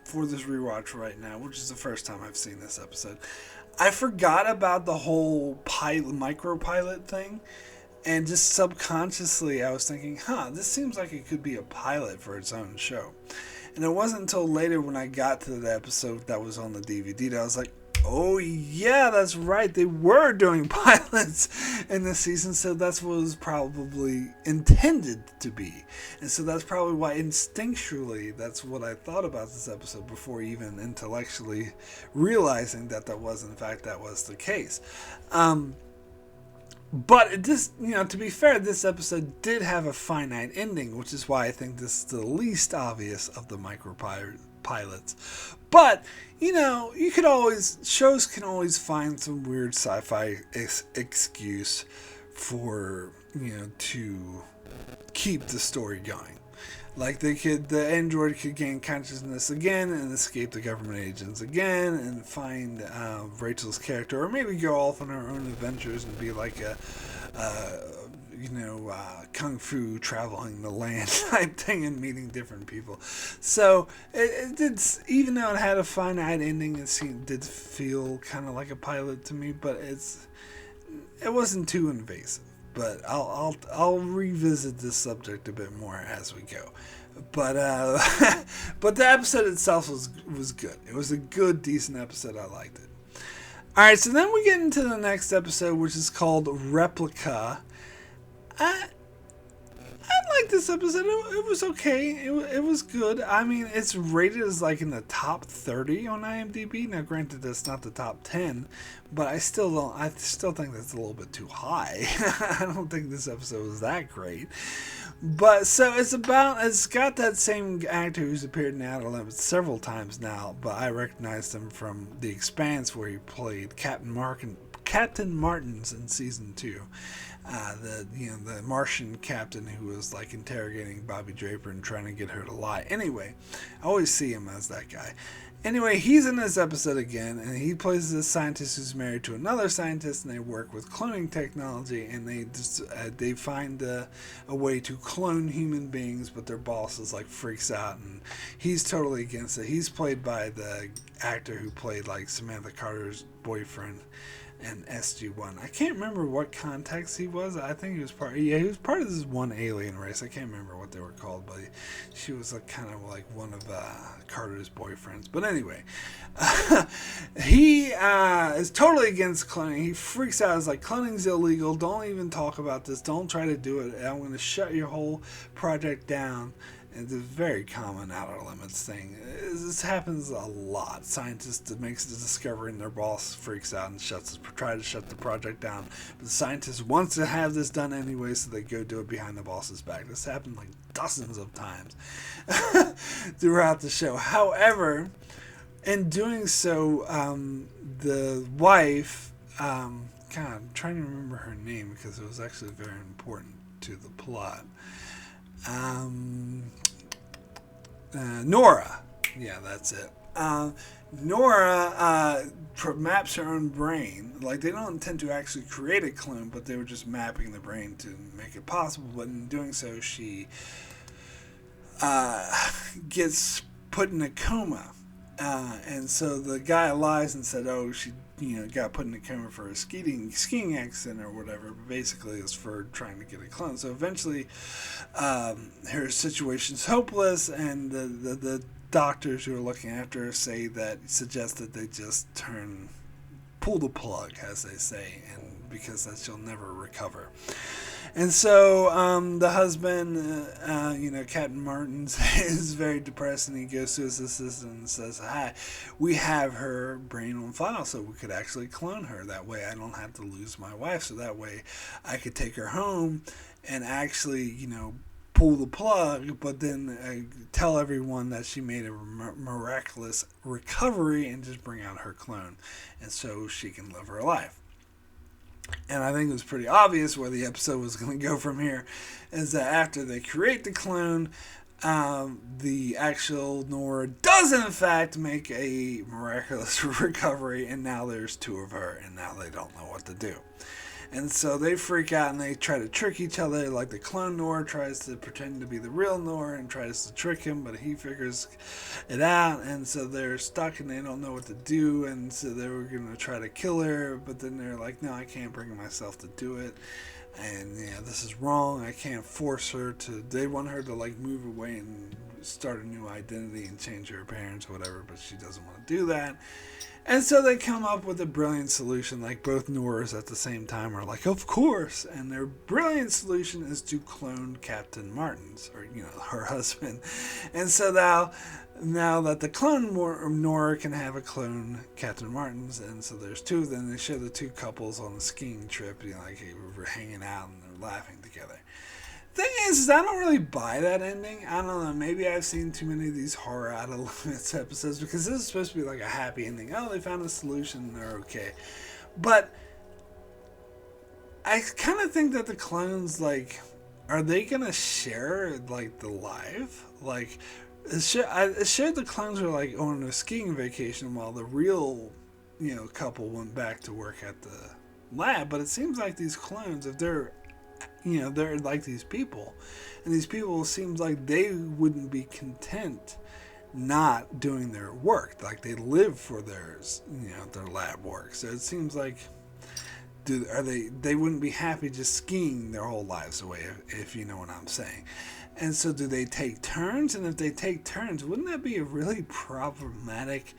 for this rewatch right now, which is the first time I've seen this episode, I forgot about the whole micropilot thing, and just subconsciously I was thinking, this seems like it could be a pilot for its own show. And it wasn't until later when I got to the episode that was on the DVD that I was like, oh yeah, that's right, they were doing pilots in this season, so that's what it was probably intended to be. And so that's probably why instinctually that's what I thought about this episode before even intellectually realizing that was in fact that was the case. But this, to be fair, this episode did have a finite ending, which is why I think this is the least obvious of the micropilots. But, shows can always find some weird sci-fi excuse for, to keep the story going. Like the android could gain consciousness again and escape the government agents again and find Rachel's character, or maybe go off on her own adventures and be like a kung fu traveling the land type thing and meeting different people. So it did, even though it had a finite ending, it did feel kind of like a pilot to me, but it wasn't too invasive. But I'll revisit this subject a bit more as we go. But but the episode itself was good. It was a good, decent episode. I liked it. All right, so then we get into the next episode, which is called Replica. I like this episode. It was okay. It was good. I mean, it's rated as like in the top 30 on IMDb. Now, granted, that's not the top 10, but I still think that's a little bit too high. I don't think this episode was that great. But so it's got that same actor who's appeared in Outer Limits several times now, but I recognized him from The Expanse, where he played Captain Martins in season 2. The Martian captain who was like interrogating Bobby Draper and trying to get her to lie. Anyway, I always see him as that guy. Anyway, he's in this episode again, and he plays this scientist who's married to another scientist, and they work with cloning technology, and they find a way to clone human beings, but their boss is like freaks out, and he's totally against it. He's played by the actor who played like Samantha Carter's boyfriend and SG-1. I can't remember what context he was. I think he was part of this one alien race. I can't remember what they were called, but she was kind of like one of Carter's boyfriends. But anyway, he is totally against cloning. He freaks out. He's like, cloning's illegal. Don't even talk about this. Don't try to do it. I'm going to shut your whole project down. It's a very common Outer Limits thing. This happens a lot. Scientists makes the discovery and their boss freaks out and try to shut the project down. But the scientist wants to have this done anyway, so they go do it behind the boss's back. This happened like dozens of times throughout the show. However, in doing so, the wife, I'm trying to remember her name because it was actually very important to the plot. Nora. Yeah, that's it. Nora maps her own brain. Like, they don't intend to actually create a clone, but they were just mapping the brain to make it possible. But in doing so, she gets put in a coma. And so the guy lies and said, she got put in a coma for a skiing accident or whatever, but basically it's for trying to get a clone. So eventually her situation's hopeless, and the doctors who are looking after her suggest that they just pull the plug, as they say, and because that she'll never recover. And so the husband, Captain Martins, is very depressed, and he goes to his assistant and says, "Hi, we have her brain on file, so we could actually clone her. That way I don't have to lose my wife, so that way I could take her home and actually, pull the plug, but then tell everyone that she made a miraculous recovery and just bring out her clone, and so she can live her life." And I think it was pretty obvious where the episode was going to go from here, is that after they create the clone, the actual Nora does in fact make a miraculous recovery, and now there's two of her, and now they don't know what to do. And so they freak out and they try to trick each other. Like the clone Nora tries to pretend to be the real Nora and tries to trick him, but he figures it out. And so they're stuck and they don't know what to do. And so they were going to try to kill her, but then they're like, no, I can't bring myself to do it. And yeah, this is wrong. I can't force her to. They want her to like move away and start a new identity and change her appearance or whatever, but she doesn't want to do that. And so they come up with a brilliant solution, like both Noras at the same time are like, of course. And their brilliant solution is to clone Captain Martin's, or, her husband. And so now that the clone Nora can have a clone Captain Martin's, and so there's two of them, they show the two couples on the skiing trip, like we're hanging out and they're laughing together. Thing is I don't really buy that ending. I don't know. Maybe I've seen too many of these horror out of limits episodes, because this is supposed to be like a happy ending. Oh, they found a solution and they're okay. But I kind of think that the clones, like, are they gonna share like the life? Like, it showed the clones were like on a skiing vacation while the real, couple went back to work at the lab. But it seems like these clones, if they're they're like these people, and these people seems like they wouldn't be content not doing their work. Like they live for their lab work. So it seems like they wouldn't be happy just skiing their whole lives away, if you know what I'm saying. And so do they take turns? And if they take turns, wouldn't that be a really problematic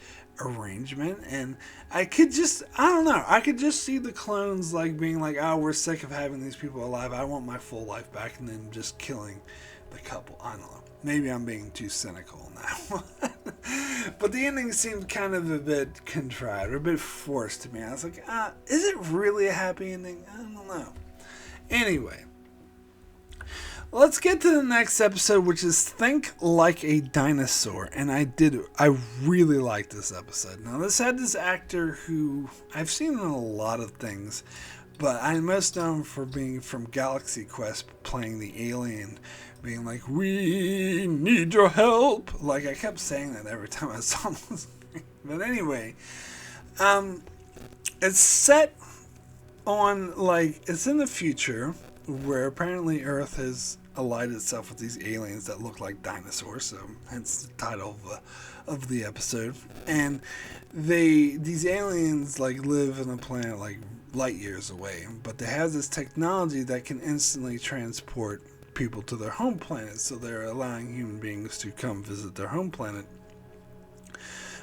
arrangement? And I could just see the clones like being like, oh, we're sick of having these people alive. I want my full life back, and then just killing the couple. I don't know. Maybe I'm being too cynical on that one. But the ending seemed kind of a bit contrived, or a bit forced to me. I was like, is it really a happy ending? I don't know. Anyway. Let's get to the next episode, which is Think Like a Dinosaur. And I really liked this episode. Now, this had this actor who I've seen in a lot of things, but I'm most known for being from Galaxy Quest, playing the alien, being like, we need your help. Like, I kept saying that every time I saw him. But anyway, it's set on, like, it's in the future, where apparently Earth has allied itself with these aliens that look like dinosaurs, so hence the title of the episode. And these aliens like live on a planet like light years away, but they have this technology that can instantly transport people to their home planet, so they're allowing human beings to come visit their home planet.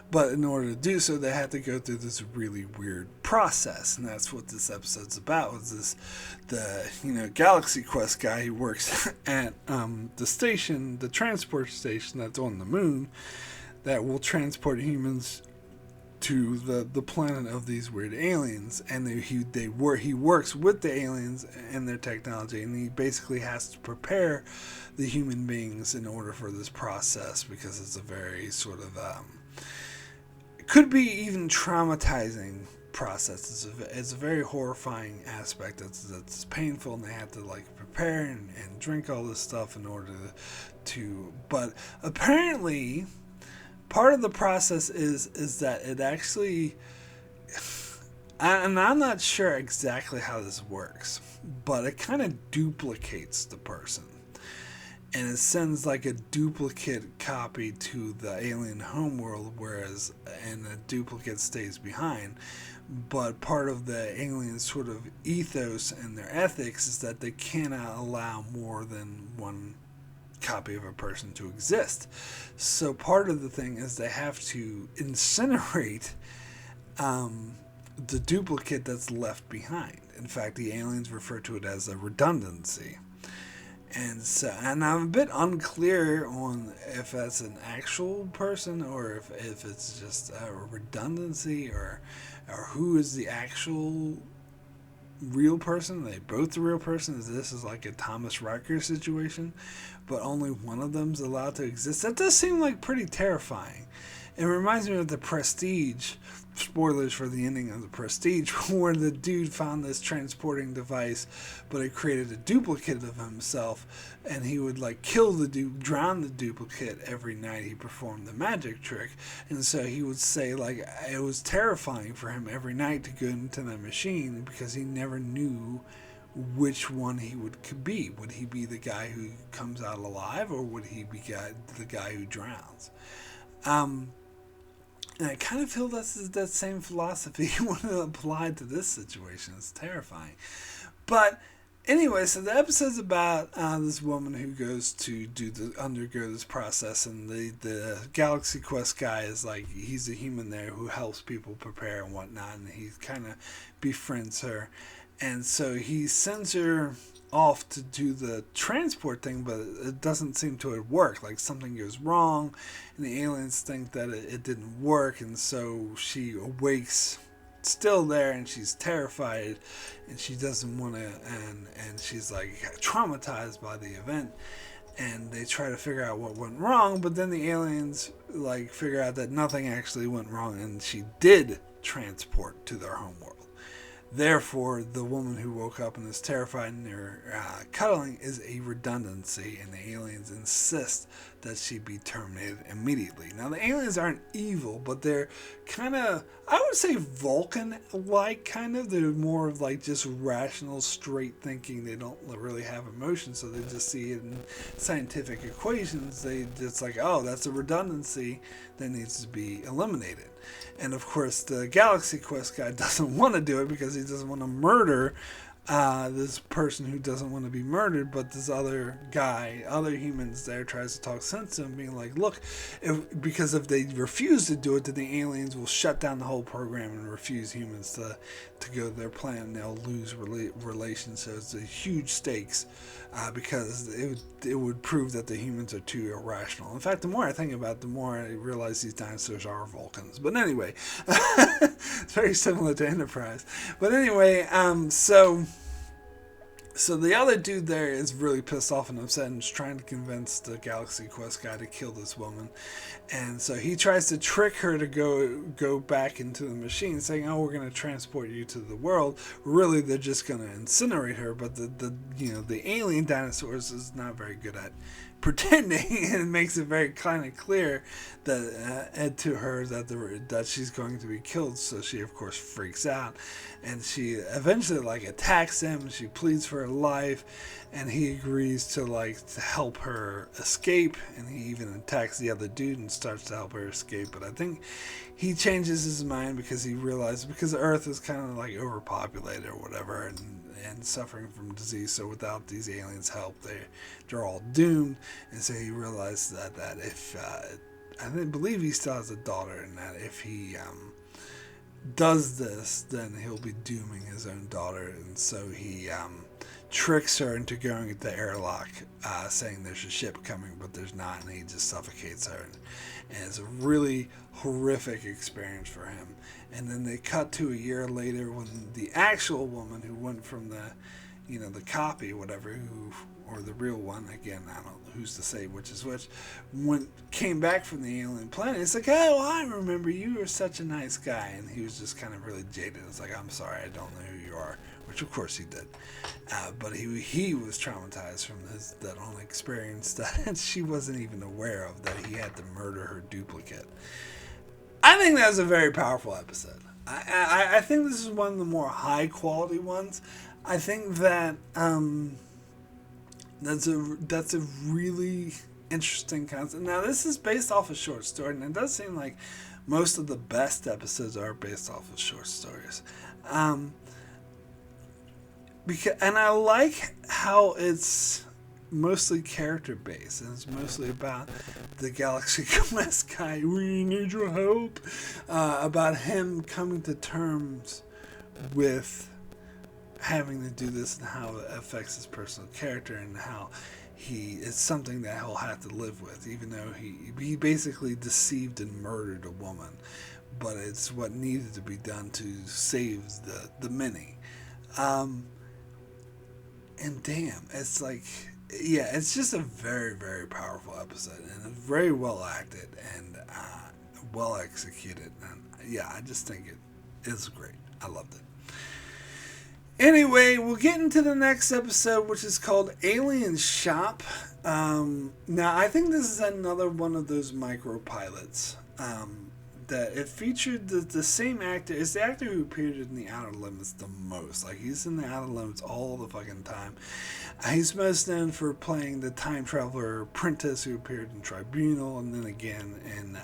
But in order to do so, they had to go through this really weird process, and that's what this episode's about. Was the Galaxy Quest guy who works at the transport station that's on the moon, that will transport humans to the planet of these weird aliens, and he works with the aliens and their technology, and he basically has to prepare the human beings in order for this process, because it's a very sort of could be even traumatizing process. It's a very horrifying aspect that's painful, and they have to like prepare and drink all this stuff in order to but apparently part of the process is that it actually, and I'm not sure exactly how this works, but it kind of duplicates the person. And it sends like a duplicate copy to the alien homeworld, and a duplicate stays behind. But part of the alien sort of ethos and their ethics is that they cannot allow more than one copy of a person to exist. So part of the thing is they have to incinerate the duplicate that's left behind. In fact, the aliens refer to it as a redundancy. And I'm a bit unclear on if that's an actual person, or if it's just a redundancy, or who is the actual real person. Are they both the real person? This is like a Thomas Riker situation, but only one of them's allowed to exist. That does seem like pretty terrifying. It reminds me of The Prestige. Spoilers for the ending of The Prestige, where the dude found this transporting device, but it created a duplicate of himself, and he would like kill the dude, drown the duplicate every night he performed the magic trick. And so he would say like it was terrifying for him every night to go into that machine because he never knew which one he could be. Would he be the guy who comes out alive, or would he be the guy who drowns? And I kind of feel that's that same philosophy you want to apply to this situation. It's terrifying. But anyway, so the episode's about this woman who goes to undergo this process, and the Galaxy Quest guy is like, he's a human there who helps people prepare and whatnot, and he kind of befriends her. And so he sends her off to do the transport thing, but it doesn't seem to work. Like something goes wrong, and the aliens think that it didn't work, and so she awakes still there, and she's terrified, and she doesn't want to, and she's like traumatized by the event. And they try to figure out what went wrong, but then the aliens like figure out that nothing actually went wrong, and she did transport to their homeworld. Therefore, the woman who woke up and is terrified and they're cuddling is a redundancy, and the aliens insist that she be terminated immediately. Now, the aliens aren't evil, but they're kind of, I would say, Vulcan-like, kind of. They're more of like just rational, straight thinking. They don't really have emotions, so they just see it in scientific equations. They just like, oh, that's a redundancy that needs to be eliminated. And of course, the Galaxy Quest guy doesn't want to do it because he doesn't want to murder this person who doesn't want to be murdered. But this other guy, other humans there, tries to talk sense to him, being like, look, because if they refuse to do it, then the aliens will shut down the whole program and refuse humans to go to their planet, and they'll lose relations. So it's a huge stakes because it would prove that the humans are too irrational. In fact, the more I think about it, the more I realize these dinosaurs are Vulcans. But anyway, it's very similar to Enterprise. But anyway, so the other dude there is really pissed off and upset and is trying to convince the Galaxy Quest guy to kill this woman. And so he tries to trick her to go back into the machine, saying, oh, we're going to transport you to the world. Really, they're just going to incinerate her. But the alien dinosaurs is not very good at pretending, and it makes it very kind of clear that to her that she's going to be killed. So she of course freaks out, and she eventually like attacks him, and she pleads for her life, and he agrees to help her escape, and he even attacks the other dude and starts to help her escape. But I think he changes his mind because he realizes, because Earth is kind of like overpopulated or whatever, and suffering from disease, so without these aliens' help, they're all doomed. And so he realized that if I believe he still has a daughter, and that if he does this, then he'll be dooming his own daughter. And so he tricks her into going at the airlock, saying there's a ship coming, but there's not, and he just suffocates her. And it's a really horrific experience for him. And then they cut to a year later when the actual woman who went from the copy, whatever, or the real one, again, I don't know who's to say which is which, came back from the alien planet. It's like, oh, I remember you were such a nice guy. And he was just kind of really jaded. It's like, I'm sorry, I don't know who you are, which of course he did. But he was traumatized from that own experience that she wasn't even aware of, that he had to murder her duplicate. I think that was a very powerful episode. I think this is one of the more high quality ones. I think that that's a really interesting concept. Now, this is based off a short story, and it does seem like most of the best episodes are based off of short stories. And I like how it's mostly character based, and it's mostly about the Galaxy Quest guy. We need your help. About him coming to terms with having to do this, and how it affects his personal character, and how it's something that he'll have to live with, even though he basically deceived and murdered a woman, but it's what needed to be done to save the many. And damn, it's like, yeah, it's just a very, very powerful episode, and it's very well acted, and well executed. And yeah, I just think it is great. I loved it. Anyway, we'll get into the next episode, which is called Alien Shop. Now, I think this is another one of those micropilots. That it featured the same actor. It's the actor who appeared in The Outer Limits the most. Like, he's in The Outer Limits all the fucking time. He's most known for playing the time traveler Prentice, who appeared in Tribunal, and then again in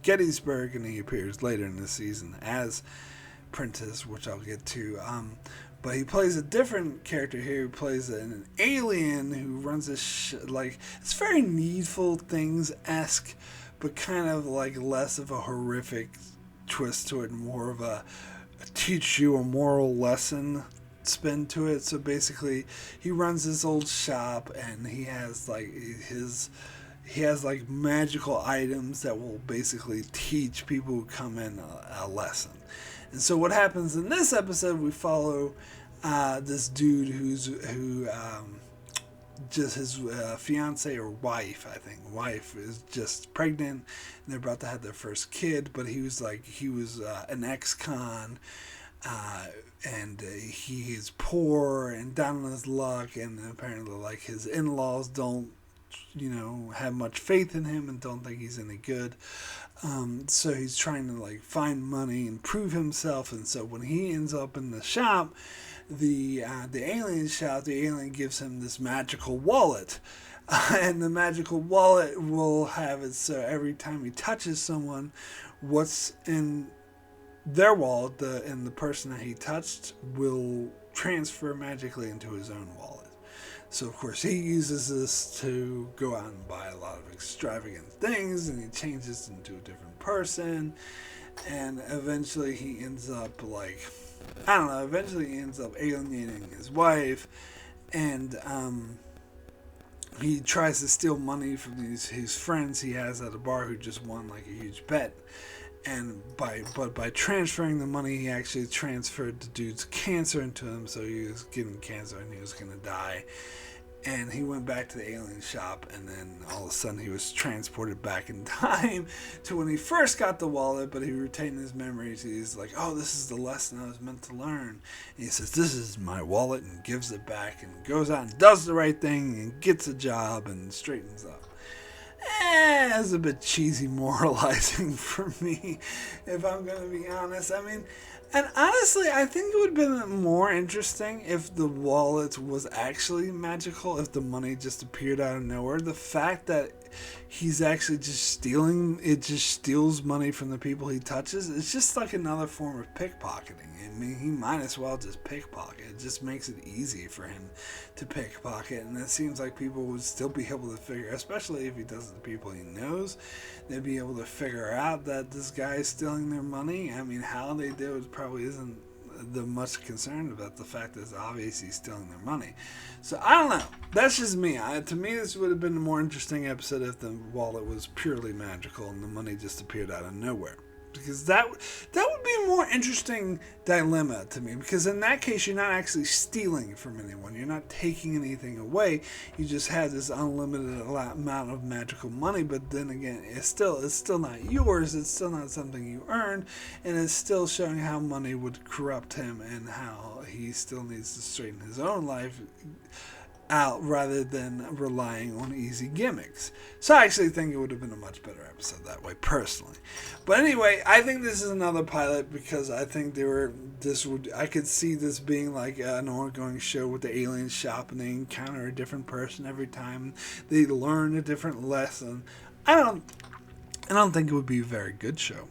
Gettysburg, and he appears later in the season as Prentice, which I'll get to. But he plays a different character here. He plays an alien who runs this like, it's very Needful Things-esque, but kind of like less of a horrific twist to it, more of a teach you a moral lesson spin to it. So basically, he runs this old shop, and he has like magical items that will basically teach people who come in a lesson. And so what happens in this episode, we follow this dude who just his fiance or wife, I think. Wife is just pregnant, and they're about to have their first kid. But he was an ex-con, and he is poor and down on his luck, and apparently like his in-laws don't, have much faith in him and don't think he's any good. So he's trying to like find money and prove himself. And so when he ends up in the shop, the alien gives him this magical wallet. And the magical wallet will have it so every time he touches someone, what's in their wallet, and the person that he touched will transfer magically into his own wallet. So, of course, he uses this to go out and buy a lot of extravagant things, and he changes into a different person, and eventually he ends up, alienating his wife, and he tries to steal money from his friends he has at a bar who just won, like, a huge bet. And by transferring the money, he actually transferred the dude's cancer into him, so he was getting cancer and he was going to die. And he went back to the alien shop, and then all of a sudden he was transported back in time to when he first got the wallet, but he retained his memories. He's like, oh, this is the lesson I was meant to learn. And he says, this is my wallet, and gives it back, and goes out and does the right thing, and gets a job, and straightens up. It's a bit cheesy moralizing for me, if I'm going to be honest. I mean, and honestly, I think it would have been more interesting if the wallet was actually magical, if the money just appeared out of nowhere. The fact that he's actually just steals money from the people he touches, it's just like another form of pickpocketing. I mean, he might as well just pickpocket. It just makes it easy for him to pickpocket, and it seems like people would still be able to figure, especially if he does it to people he knows, they'd be able to figure out that this guy is stealing their money. I mean, how they do it probably isn't the much concerned about the fact that it's obvious he's stealing their money. So I don't know. That's just me. To me, this would have been a more interesting episode if the wallet was purely magical and the money just appeared out of nowhere. Because that would be a more interesting dilemma to me. Because in that case, you're not actually stealing from anyone. You're not taking anything away. You just have this unlimited amount of magical money. But then again, it's still not yours. It's still not something you earned. And it's still showing how money would corrupt him and how he still needs to straighten his own life out rather than relying on easy gimmicks. So I actually think it would have been a much better episode that way, personally. But anyway, I think this is another pilot because I think I could see this being like an ongoing show with the alien shop, and they encounter a different person every time. They learn a different lesson. I don't think it would be a very good show.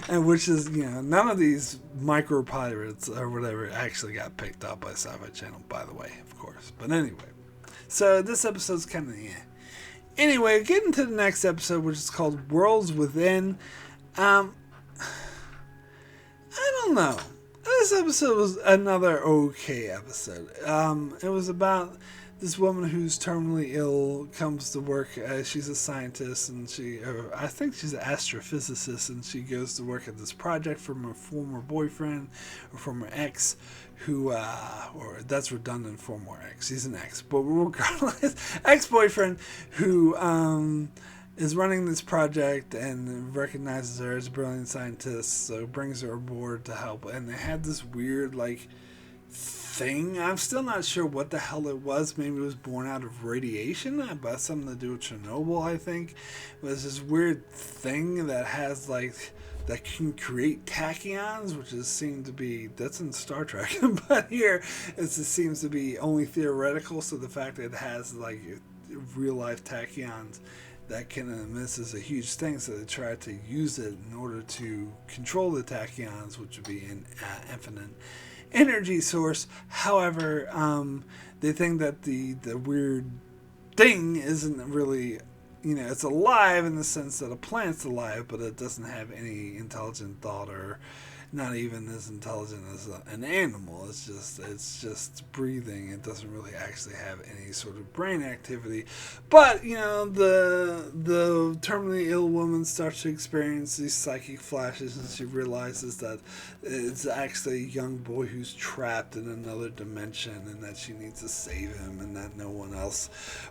And which is, none of these micropilots or whatever actually got picked up by Sci-Fi Channel, by the way, of course. But anyway, so this episode's kind of, Anyway, getting to the next episode, which is called Worlds Within. I don't know. This episode was another okay episode. It was about this woman who's terminally ill comes to work. She's a scientist, and I think she's an astrophysicist, and she goes to work at this project from her former boyfriend or former ex, who, or that's redundant, former ex. He's an ex, but regardless, ex-boyfriend who is running this project and recognizes her as a brilliant scientist, so brings her aboard to help. And they had this weird, like, thing. I'm still not sure what the hell it was. Maybe it was born out of radiation, but something to do with Chernobyl, I think. It was this weird thing that has, like, that can create tachyons, which is seemed to be, that's in Star Trek, but here it seems to be only theoretical. So the fact that it has, like, real life tachyons that can emit is a huge thing. So they try to use it in order to control the tachyons, which would be an infinite energy source. However, they think that the weird thing isn't really, it's alive in the sense that a plant's alive, but it doesn't have any intelligent thought, or not even as intelligent as an animal. It's just breathing. It doesn't really actually have any sort of brain activity. But the terminally ill woman starts to experience these psychic flashes, and she realizes that it's actually a young boy who's trapped in another dimension, and that she needs to save him, and that no one else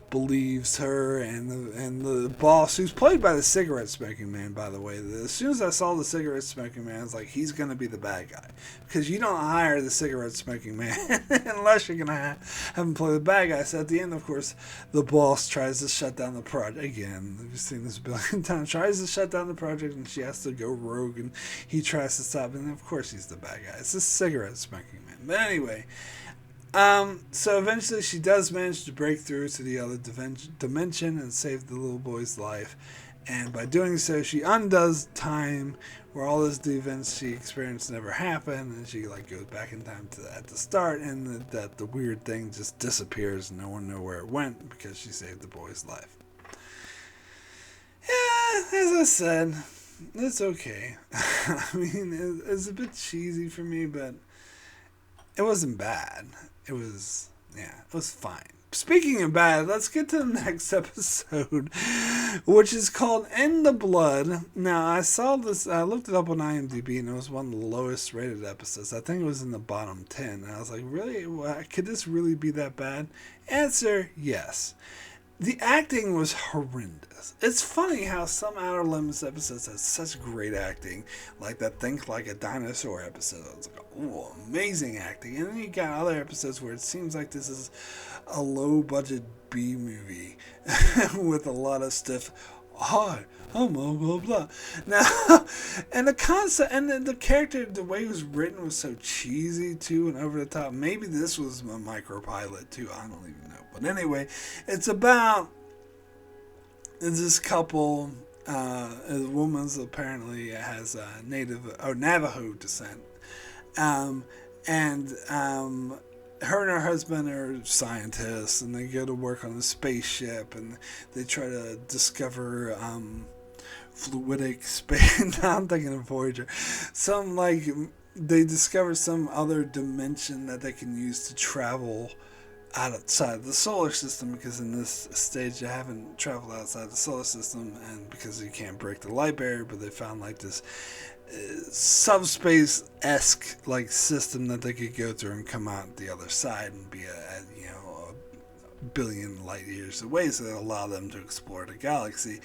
believes her. And the boss, who's played by the cigarette smoking man, by the way. As soon as I saw the cigarette smoking man, I was like, he's going to be the bad guy, because you don't hire the cigarette smoking man unless you're going to have him play the bad guy. So at the end, of course, the boss tries to shut down the project again. We've seen this a billion times. Tries to shut down the project, and she has to go rogue, and he tries to stop, and of course he's the bad guy. It's the cigarette smoking man. But anyway, so eventually she does manage to break through to the other dimension and save the little boy's life. And by doing so, she undoes time, where all those events she experienced never happened, and she goes back in time to at the start, and that the weird thing just disappears, and no one knows where it went, because she saved the boy's life. Yeah, as I said, it's okay. I mean, it's a bit cheesy for me, but it wasn't bad. It was fine. Speaking of bad, let's get to the next episode, which is called In the Blood. Now, I saw this, I looked it up on IMDb, and it was one of the lowest rated episodes. I think it was in the bottom 10. And I was like, really? Could this really be that bad? Answer, yes. The acting was horrendous. It's funny how some Outer Limits episodes have such great acting, like that Think Like a Dinosaur episode. It's like, oh, amazing acting. And then you got other episodes where it seems like this is a low-budget B movie with a lot of stiff, hi, blah, blah, blah. Now, and the concept, and the character, the way it was written was so cheesy, too, and over the top. Maybe this was a Micropilot, too. I don't even know. But anyway, it's about this couple. The woman's apparently has Navajo descent, and her and her husband are scientists, and they go to work on a spaceship, and they try to discover fluidic space. Now I'm thinking of Voyager. They discover some other dimension that they can use to travel outside the solar system, because in this stage you haven't traveled outside the solar system, and because you can't break the light barrier. But they found this subspace-esque system that they could go through and come out the other side and be a billion light years away, so that allow them to explore the galaxy.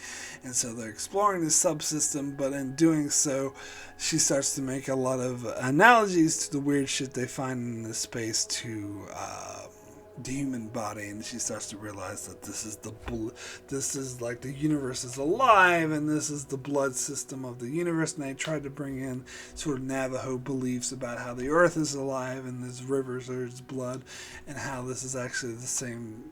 And so they're exploring this subsystem, but in doing so, she starts to make a lot of analogies to the weird shit they find in this space to the human body, and she starts to realize that this is the universe is alive, and this is the blood system of the universe. And they tried to bring in sort of Navajo beliefs about how the earth is alive, and these rivers are its blood, and how this is actually the same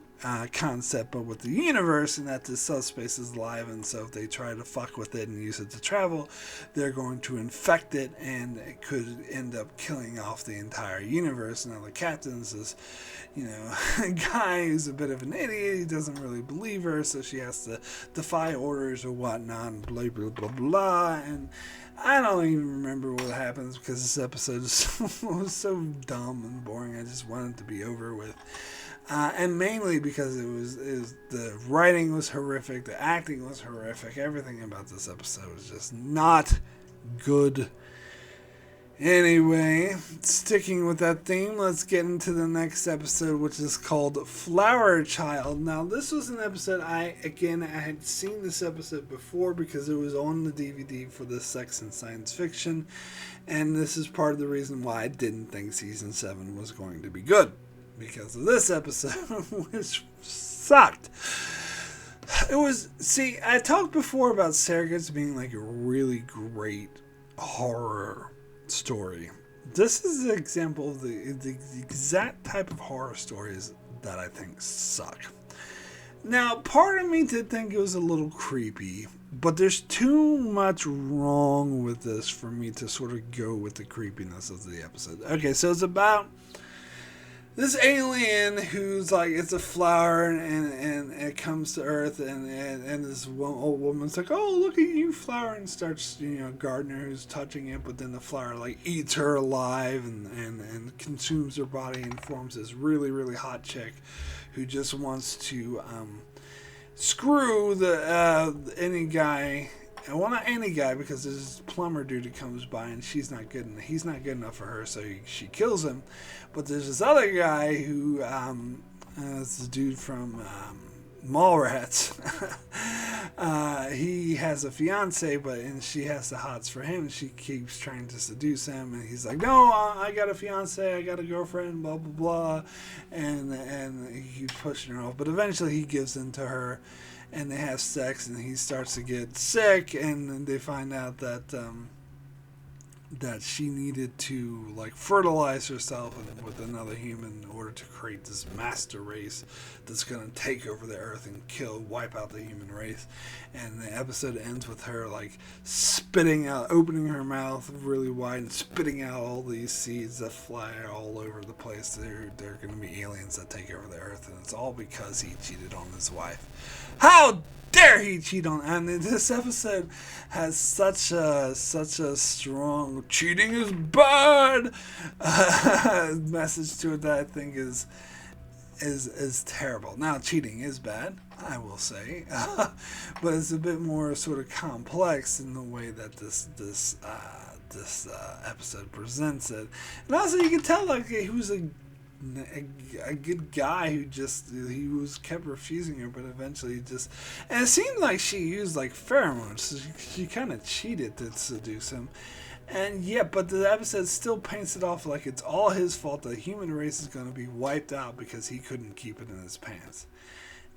concept, but with the universe, and that this subspace is alive. And so if they try to fuck with it and use it to travel, they're going to infect it, and it could end up killing off the entire universe. Now the captain's this a guy who's a bit of an idiot. He doesn't really believe her, so she has to defy orders or whatnot, and blah blah blah blah. And I don't even remember what happens, because this episode was so dumb and boring. I just wanted it to be over with. And mainly because it was the writing was horrific, the acting was horrific, everything about this episode was just not good. Anyway, sticking with that theme, let's get into the next episode, which is called Flower Child. Now, this was an episode I had seen this episode before because it was on the DVD for the Sex and Science Fiction, and this is part of the reason why I didn't think season 7 was going to be good, because of this episode, which sucked. I talked before about Surrogates being like a really great horror story. This is an example of the exact type of horror stories that I think suck. Now, part of me did think it was a little creepy, but there's too much wrong with this for me to sort of go with the creepiness of the episode. Okay, so it's about this alien who's like, it's a flower and it comes to Earth and this old woman's like, oh, look at you, flower, and starts, gardener who's touching it, but then the flower like eats her alive and consumes her body and forms this really, really hot chick who just wants to screw any guy. Well, not any guy, because there's this plumber dude who comes by and he's not good enough for her, so she kills him. But there's this other guy who is the dude from Mallrats. He has a fiance, and she has the hots for him, and she keeps trying to seduce him, and he's like, no, I got a fiance, I got a girlfriend, blah blah blah, and he keeps pushing her off, but eventually he gives in to her, and they have sex, and he starts to get sick, and they find out that she needed to like fertilize herself with another human in order to create this master race that's going to take over the Earth and wipe out the human race. And the episode ends with her like opening her mouth really wide and spitting out all these seeds that fly all over the place. They're going to be aliens that take over the Earth, and it's all because he cheated on his wife. How dare he cheat on? And this episode has such a strong cheating is bad message to it that I think is terrible. Now, cheating is bad, I will say, but it's a bit more sort of complex in the way that this episode presents it. And also, you can tell like he was a good guy who kept refusing her, but eventually and it seemed like she used like pheromones, so she kind of cheated to seduce him. And yeah, but the episode still paints it off like it's all his fault that the human race is going to be wiped out because he couldn't keep it in his pants.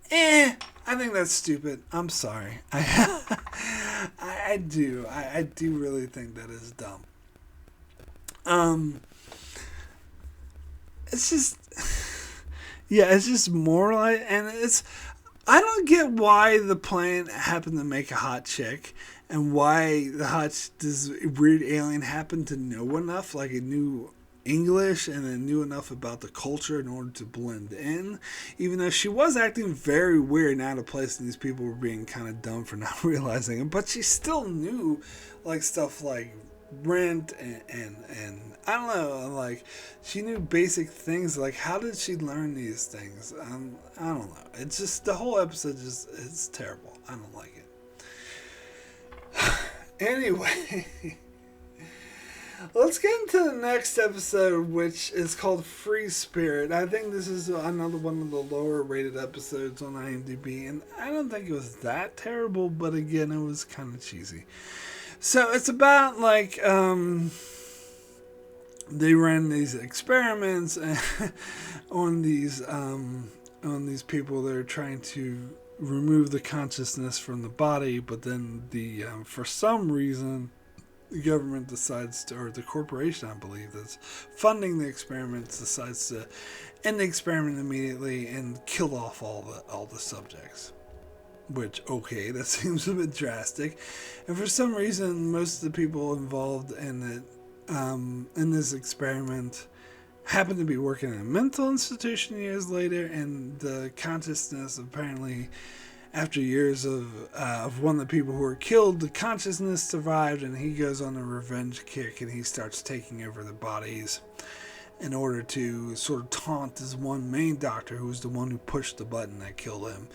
I think that's stupid. I'm sorry. I do really think that is dumb. It's just moralized, and I don't get why the plan happened to make a hot chick, and why this weird alien happened to know enough, like it knew English and it knew enough about the culture in order to blend in, even though she was acting very weird and out of place, and these people were being kind of dumb for not realizing it, but she still knew like stuff like rent and I don't know, like she knew basic things. Like, how did she learn these things? I don't know. It's just the whole episode it's terrible. I don't like it. Anyway, let's get into the next episode, which is called Free Spirit. I think this is another one of the lower rated episodes on IMDb, and I don't think it was that terrible, but again, it was kind of cheesy. So it's about like they ran these experiments on these people. They're trying to remove the consciousness from the body, but then for some reason the government decides to, or the corporation, I believe, that's funding the experiments, decides to end the experiment immediately and kill off all the subjects. Which, okay, that seems a bit drastic. And for some reason, most of the people involved in this experiment happen to be working in a mental institution years later, and the consciousness, apparently, after years of one of the people who were killed, the consciousness survived, and he goes on a revenge kick, and he starts taking over the bodies in order to sort of taunt this one main doctor who was the one who pushed the button that killed him.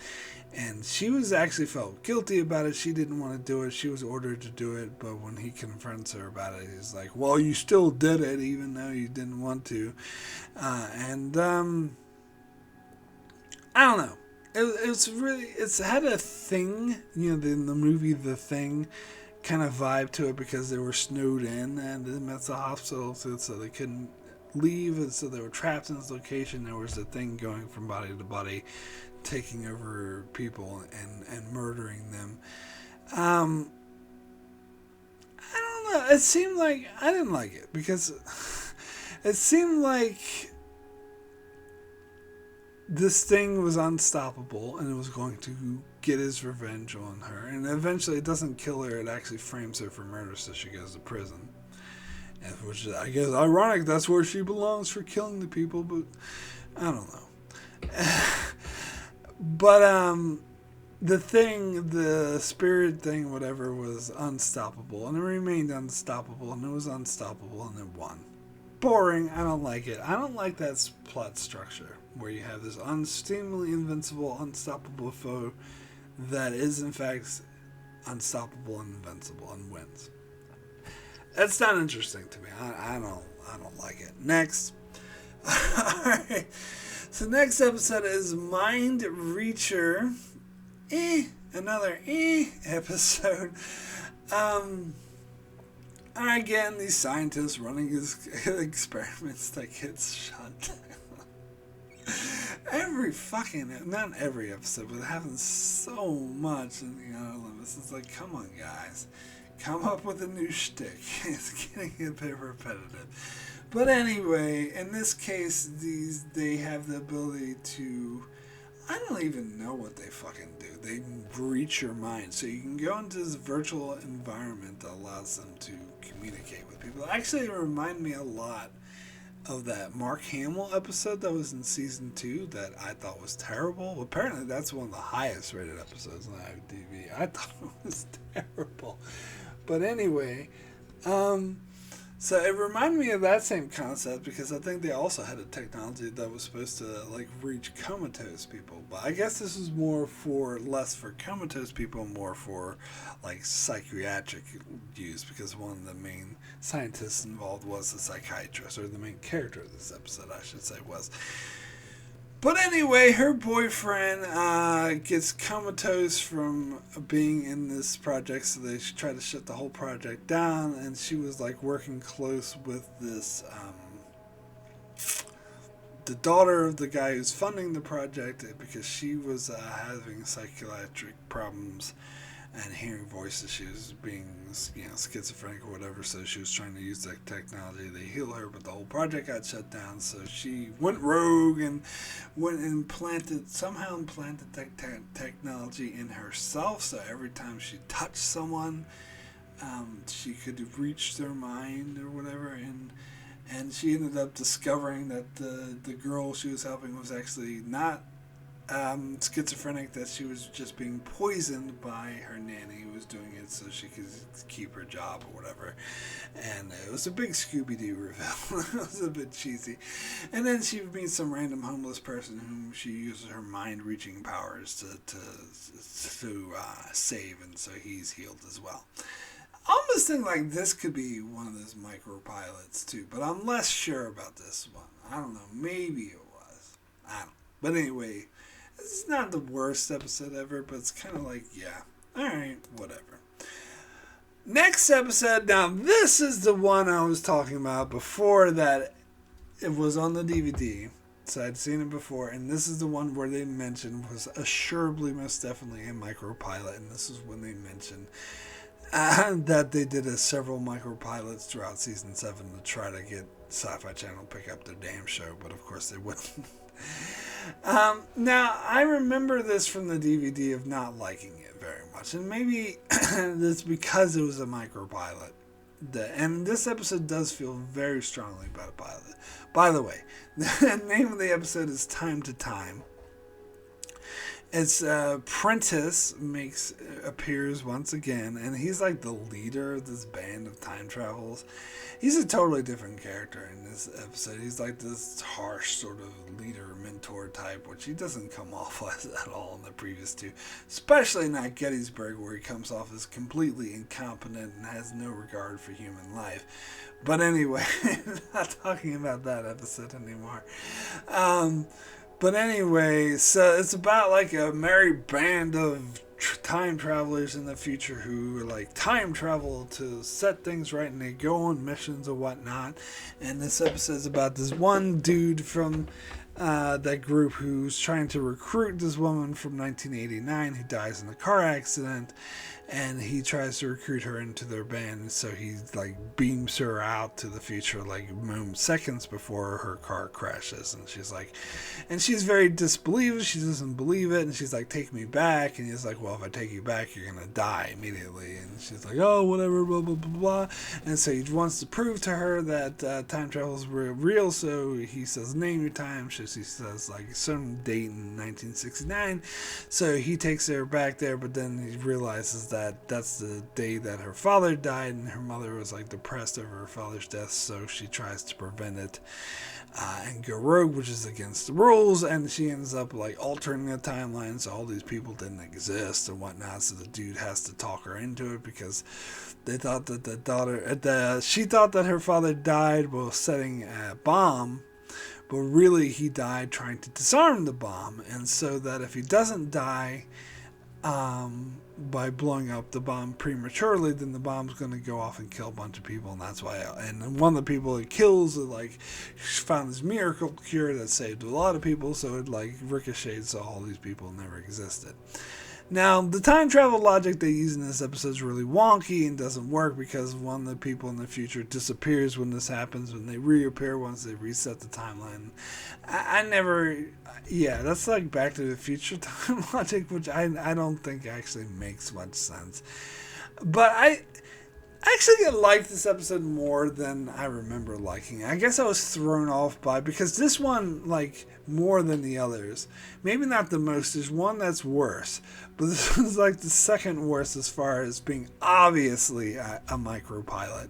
And she was actually felt guilty about it. She didn't want to do it. She was ordered to do it, but when he confronts her about it, he's like, well, you still did it, even though you didn't want to. I don't know. It's had a Thing, in the movie The Thing kind of vibe to it, because they were snowed in and at the hospital, so they couldn't leave, and so they were trapped in this location. There was a thing going from body to body, taking over people and murdering them. I don't know. It seemed like I didn't like it, because it seemed like this thing was unstoppable and it was going to get his revenge on her. And eventually it doesn't kill her. It actually frames her for murder, so she goes to prison. Which is, I guess, ironic. That's where she belongs, for killing the people. But I don't know. But the thing, the spirit thing, whatever, was unstoppable. And it remained unstoppable. And it was unstoppable. And it won. Boring. I don't like it. I don't like that plot structure where you have this seemingly invincible, unstoppable foe that is in fact unstoppable and invincible and wins. That's not interesting to me. I don't like it. Next. Alright. So next episode is Mind Reacher. Another episode. Again, these scientists running his experiments that gets shot down. Not every episode, but it happens so much in the Outer Limits. It's like, come on, guys. Come up with a new shtick. It's getting a bit repetitive. But anyway, in this case, they have the ability to... I don't even know what they fucking do. They breach your mind. So you can go into this virtual environment that allows them to communicate with people. Actually, it reminded me a lot of that Mark Hamill episode that was in season 2 that I thought was terrible. Apparently, that's one of the highest rated episodes on IMDb. I thought it was terrible. But anyway, so it reminded me of that same concept, because I think they also had a technology that was supposed to reach comatose people. But I guess this is less for comatose people, more for psychiatric use, because one of the main scientists involved was a psychiatrist, or the main character of this episode, I should say, was. But anyway, her boyfriend gets comatose from being in this project, so they try to shut the whole project down, and she was working close with this, the daughter of the guy who's funding the project, because she was having psychiatric problems and hearing voices. She was being, schizophrenic or whatever, so she was trying to use that technology to heal her, but the whole project got shut down, so she went rogue and somehow implanted technology in herself, so every time she touched someone, she could reach their mind or whatever, and she ended up discovering that the girl she was helping was actually not schizophrenic, that she was just being poisoned by her nanny, who was doing it so she could keep her job or whatever. And it was a big Scooby-Doo reveal. It was a bit cheesy. And then she meets some random homeless person whom she uses her mind-reaching powers to save, and so he's healed as well. I almost think this could be one of those micropilots too, but I'm less sure about this one. I don't know. Maybe it was. I don't know. But anyway, it's not the worst episode ever, but it's kind of alright, whatever. Next episode, now this is the one I was talking about before that it was on the DVD, so I'd seen it before, and this is the one where they mentioned was assuredly, most definitely a micropilot, and this is when they mentioned that they did several micropilots throughout season 7 to try to get Sci-Fi Channel to pick up their damn show, but of course they wouldn't. Now, I remember this from the DVD of not liking it very much, and maybe it's because it was a micropilot. And this episode does feel very strongly about a pilot. By the way, the name of the episode is Time to Time. It's Prentice appears once again, and he's like the leader of this band of time travels. He's a totally different character in this episode. He's like this harsh sort of leader, mentor type, which he doesn't come off as at all in the previous two. Especially not Gettysburg, where he comes off as completely incompetent and has no regard for human life. But anyway, not talking about that episode anymore. But anyway, so it's about like a merry band of time travelers in the future who like time travel to set things right, and they go on missions or whatnot. And this episode is about this one dude from that group who's trying to recruit this woman from 1989 who dies in a car accident, and he tries to recruit her into their band. So he like beams her out to the future like seconds before her car crashes, and she's very disbelieved. She doesn't believe it, and she's like, take me back. And he's like, well, if I take you back, you're gonna die immediately. And she's like, oh, whatever, blah blah blah blah. And so he wants to prove to her that time travel is real. So he says, name your time. So she says like some date in 1969. So he takes her back there, but then he realizes that's the day that her father died, and her mother was like depressed over her father's death, so she tries to prevent it and go rogue, which is against the rules, and she ends up like altering the timeline so all these people didn't exist and whatnot. So the dude has to talk her into it because they thought that she thought that her father died while setting a bomb, but really he died trying to disarm the bomb, and so that if he doesn't die by blowing up the bomb prematurely, then the bomb's going to go off and kill a bunch of people, and that's why. And one of the people it kills, found this miracle cure that saved a lot of people, so it like ricocheted, so all these people never existed. Now, the time travel logic they use in this episode is really wonky and doesn't work because one of the people in the future disappears when this happens, when they reappear once they reset the timeline. That's like Back to the Future time logic, which I don't think actually makes much sense. But I actually liked this episode more than I remember liking it. I guess I was thrown off by, because this one, like, more than the others, maybe not the most, there's one that's worse, but this one's like the second worst as far as being obviously a micropilot,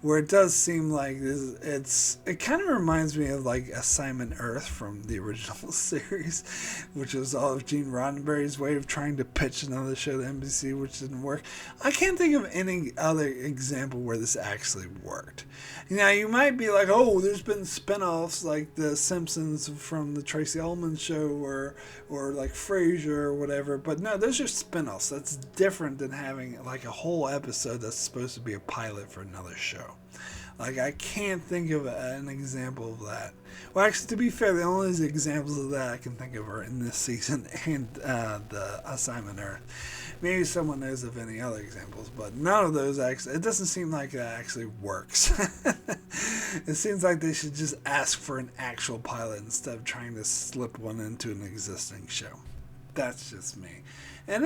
where it does seem like it kind of reminds me of like Assignment Earth from the original series, which was all of Gene Roddenberry's way of trying to pitch another show to NBC, which didn't work. I can't think of any other example where this actually worked. Now, you might be like, oh, there's been spin-offs like The Simpsons from the Tracy Ullman show, or like Frasier or whatever, but no, those are spin-offs. That's different than having like a whole episode that's supposed to be a pilot for another show. Like, I can't think of an example of that. Well, actually, to be fair, the only examples of that I can think of are in this season and the Assignment Earth. Maybe someone knows of any other examples, but none of those actually, it doesn't seem like that actually works. It seems like they should just ask for an actual pilot instead of trying to slip one into an existing show. That's just me. And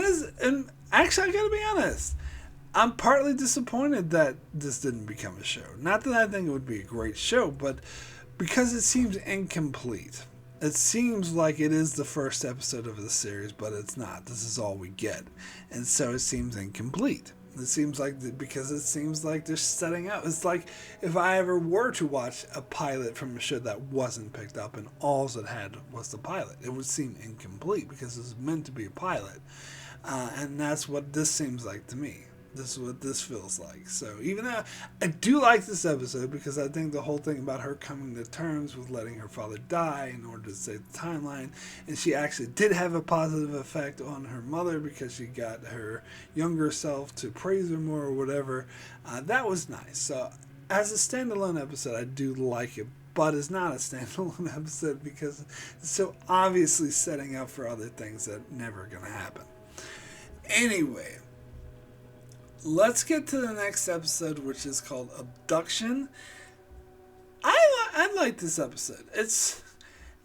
actually, I gotta be honest, I'm partly disappointed that this didn't become a show. Not that I think it would be a great show, but because it seems incomplete. It seems like it is the first episode of the series, but it's not. This is all we get. And so it seems incomplete. It seems like, because it seems like they're setting up. It's like if I ever were to watch a pilot from a show that wasn't picked up and all it had was the pilot, it would seem incomplete because it's meant to be a pilot. And that's what this seems like to me. This is what this feels like. So even though I do like this episode, because I think the whole thing about her coming to terms with letting her father die in order to save the timeline, and she actually did have a positive effect on her mother because she got her younger self to praise her more or whatever, that was nice. So as a standalone episode, I do like it, but it's not a standalone episode because it's so obviously setting up for other things that never going to happen. Anyway, let's get to the next episode, which is called Abduction. I like this episode.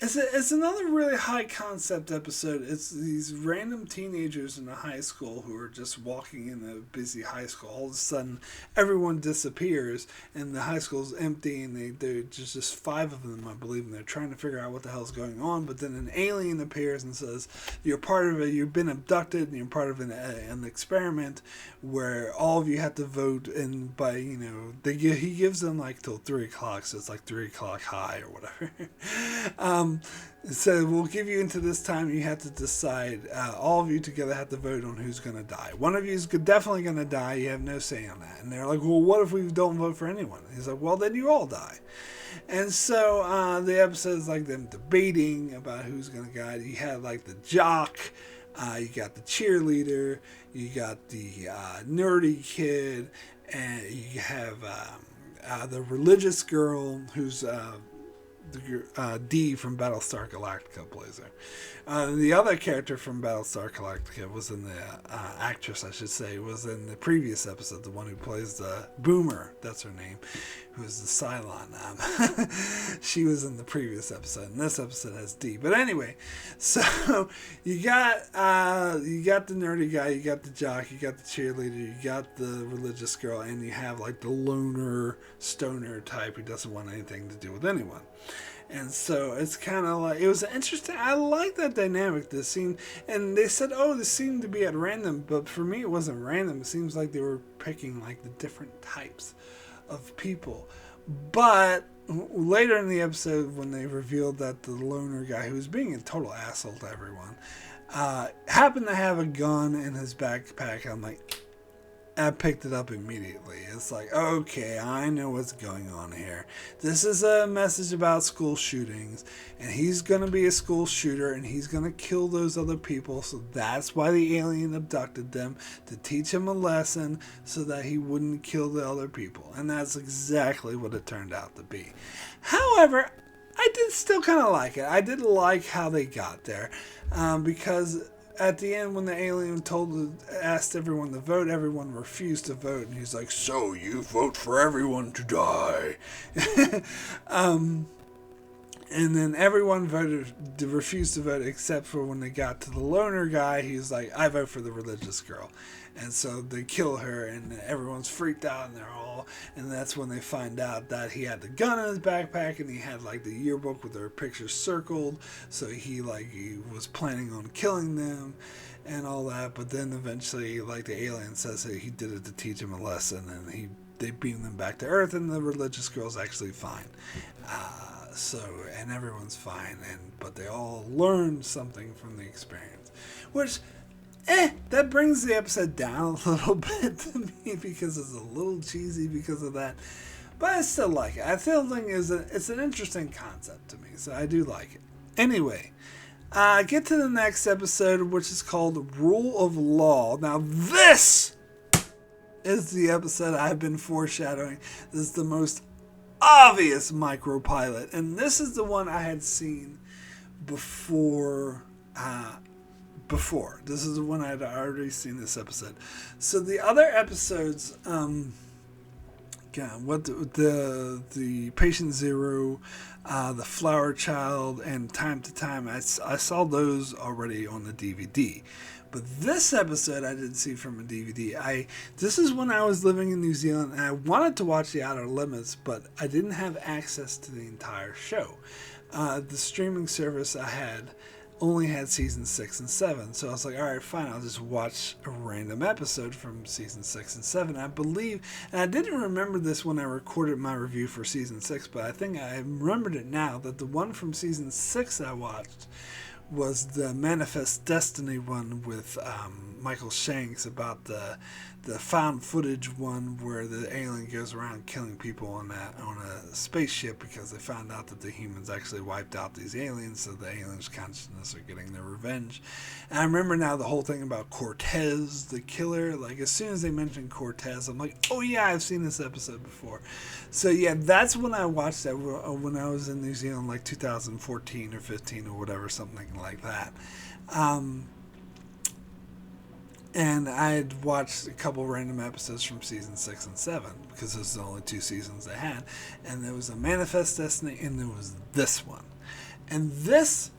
It's another really high concept episode. It's these random teenagers in a high school who are just walking in a busy high school. All of a sudden, everyone disappears, and the high school's empty, and they're just five of them, I believe, and they're trying to figure out what the hell's going on. But then an alien appears and says, "You're part of it. You've been abducted, and you're part of an experiment where all of you have to vote." And by he gives them like till 3 o'clock, so it's like 3 o'clock high or whatever. So we'll give you into this time. You have to decide. All of you together have to vote on who's going to die. One of you is definitely going to die. You have no say on that. And they're like, "Well, what if we don't vote for anyone?" He's like, "Well, then you all die." And so the episode is like them debating about who's going to die. You had like the jock. You got the cheerleader. You got the nerdy kid. And you have the religious girl who's D from Battlestar Galactica plays her. The other character from Battlestar Galactica was in the actress, I should say, was in the previous episode. The one who plays the Boomer, that's her name, who is the Cylon. She was in the previous episode, and this episode has D. But anyway, so you got the nerdy guy, you got the jock, you got the cheerleader, you got the religious girl, and you have like the loner stoner type who doesn't want anything to do with anyone. And so it's kind of like, it was interesting. I like that dynamic, this scene. And they said, oh, this seemed to be at random. But for me, it wasn't random. It seems like they were picking like the different types of people. But later in the episode, when they revealed that the loner guy, who was being a total asshole to everyone, happened to have a gun in his backpack, I'm like, I picked it up immediately. It's like, okay, I know what's going on here. This is a message about school shootings, and he's going to be a school shooter, and he's going to kill those other people, so that's why the alien abducted them, to teach him a lesson so that he wouldn't kill the other people. And that's exactly what it turned out to be. However, I did still kind of like it. I did like how they got there, because at the end, when the alien asked everyone to vote, everyone refused to vote, and he's like, "So you vote for everyone to die?" And then everyone refused to vote except for when they got to the loner guy. He was like, "I vote for the religious girl." And so they kill her, and everyone's freaked out, and that's when they find out that he had the gun in his backpack, and he had like the yearbook with their pictures circled, so he was planning on killing them and all that. But then eventually, like, the alien says that he did it to teach him a lesson, and they beam them back to Earth, and the religious girl's actually fine. And everyone's fine, but they all learned something from the experience, which, that brings the episode down a little bit to me, because it's a little cheesy because of that. But I still like it. I still think it's an interesting concept to me, so I do like it. Anyway, get to the next episode, which is called Rule of Law. Now, this is the episode I've been foreshadowing. This is the most obvious Micropilot, and this is the one I had seen before. This is the one I had already seen this episode. So the other episodes, the Patient Zero, the Flower Child, and Time to Time, I saw those already on the DVD. But this episode I didn't see from a DVD. This is when I was living in New Zealand, and I wanted to watch The Outer Limits, but I didn't have access to the entire show. The streaming service I had only had season 6 and 7, so I was like, all right, fine, I'll just watch a random episode from season 6 and 7. I believe, and I didn't remember this when I recorded my review for season 6, but I think I remembered it now, that the one from season 6 I watched was the Manifest Destiny one with Michael Shanks, about the found footage one where the alien goes around killing people on a spaceship because they found out that the humans actually wiped out these aliens, so the aliens' consciousness are getting their revenge. And I remember now the whole thing about Cortez, the killer. Like, as soon as they mentioned Cortez, I'm like, oh yeah, I've seen this episode before. So yeah, that's when I watched that, when I was in New Zealand, like 2014 or 15 or whatever, something like that. And I had watched a couple random episodes from season 6 and 7, because those are the only 2 seasons they had. And there was a Manifest Destiny, and there was this one. And this,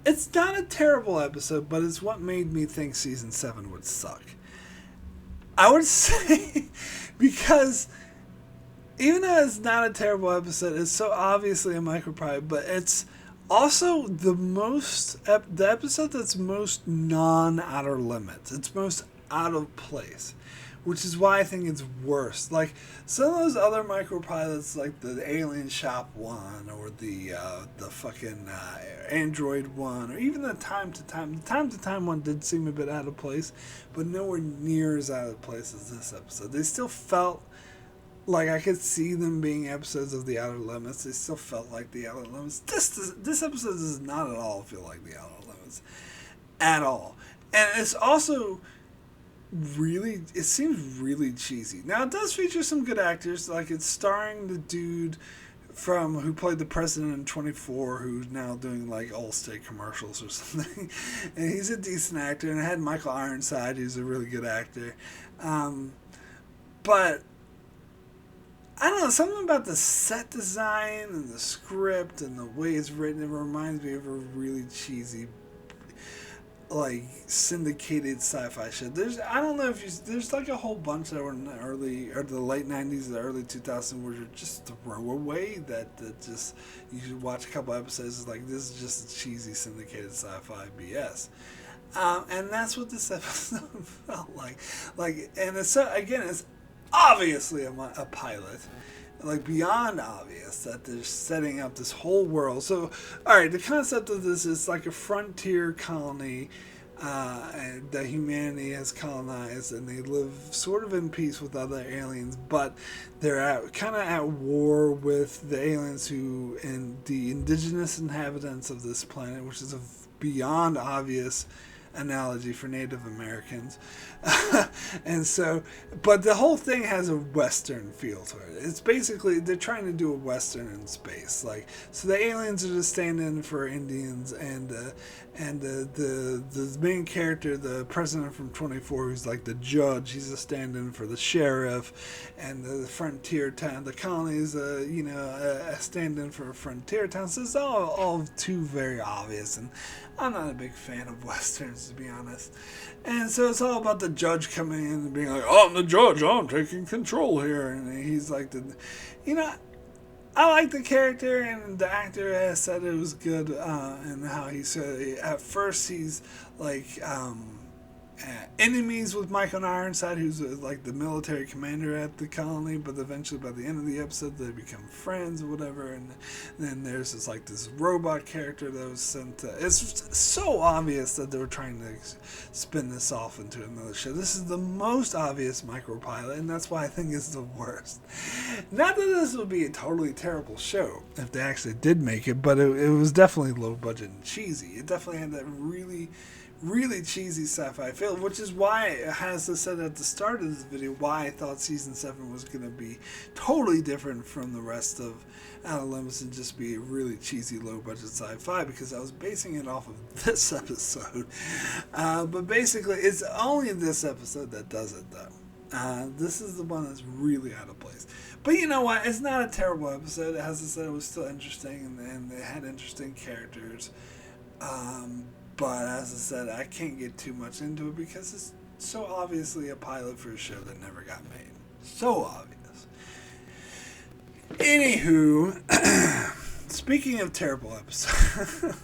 it's not a terrible episode, but it's what made me think season 7 would suck. I would say, because even though it's not a terrible episode, it's so obviously a micropilot, but it's also the episode that's most non-outer limits. It's most out of place, which is why I think it's worse. Like some of those other micropilots, like the Alien Shop one, or the fucking Android one, or even the Time to Time one did seem a bit out of place, but nowhere near as out of place as this episode. They still felt like I could see them being episodes of the Outer Limits. They still felt like the Outer Limits. This episode does not at all feel like the Outer Limits. At all. And it's also it seems really cheesy. Now, it does feature some good actors. Like, it's starring the dude who played the president in 24, who's now doing, like, Allstate commercials or something. And he's a decent actor. And it had Michael Ironside, who's a really good actor. But I don't know, something about the set design and the script and the way it's written, it reminds me of a really cheesy, like, syndicated sci-fi show. I don't know if there's like a whole bunch that were in the late 90s, the early 2000s, where you're just throwaway that just, you should watch a couple episodes, it's like, this is just a cheesy syndicated sci-fi BS. And that's what this episode felt like. And it's obviously a pilot, like beyond obvious that they're setting up this whole world. So, all right, the concept of this is like a frontier colony that humanity has colonized, and they live sort of in peace with other aliens, but they're kind of at war with the aliens and the indigenous inhabitants of this planet, which is a beyond obvious analogy for Native Americans. And so, but the whole thing has a Western feel to it. It's basically, they're trying to do a Western in space. Like, so the aliens are just stand-in for Indians, and the main character, the president from 24, who's like the judge, he's a stand-in for the sheriff, and the frontier town, the colony is a stand-in for a frontier town. So it's all too very obvious, and I'm not a big fan of Westerns, to be honest. And so it's all about the judge coming in and being like, "Oh, I'm the judge, I'm taking control here." And he's like, I like the character, and the actor has said it was good, and how he said, at first he's like, enemies with Michael Ironside, who's like the military commander at the colony, but eventually by the end of the episode they become friends or whatever. And then there's this robot character that was sent to, it's so obvious that they were trying to spin this off into another show. This is the most obvious micropilot, and that's why I think it's the worst. Not that this would be a totally terrible show if they actually did make it, but it was definitely low budget and cheesy. It definitely had that really cheesy sci-fi feel, which is why it has said at the start of this video why I thought season 7 was going to be totally different from the rest of Outer Limits and just be a really cheesy low budget sci-fi, because I was basing it off of this episode. But basically it's only this episode that does it, though. This is the one that's really out of place. But you know what? It's not a terrible episode. As I said, it was still interesting, and it had interesting characters. But as I said, I can't get too much into it because it's so obviously a pilot for a show that never got made. So obvious. Anywho, speaking of terrible episodes,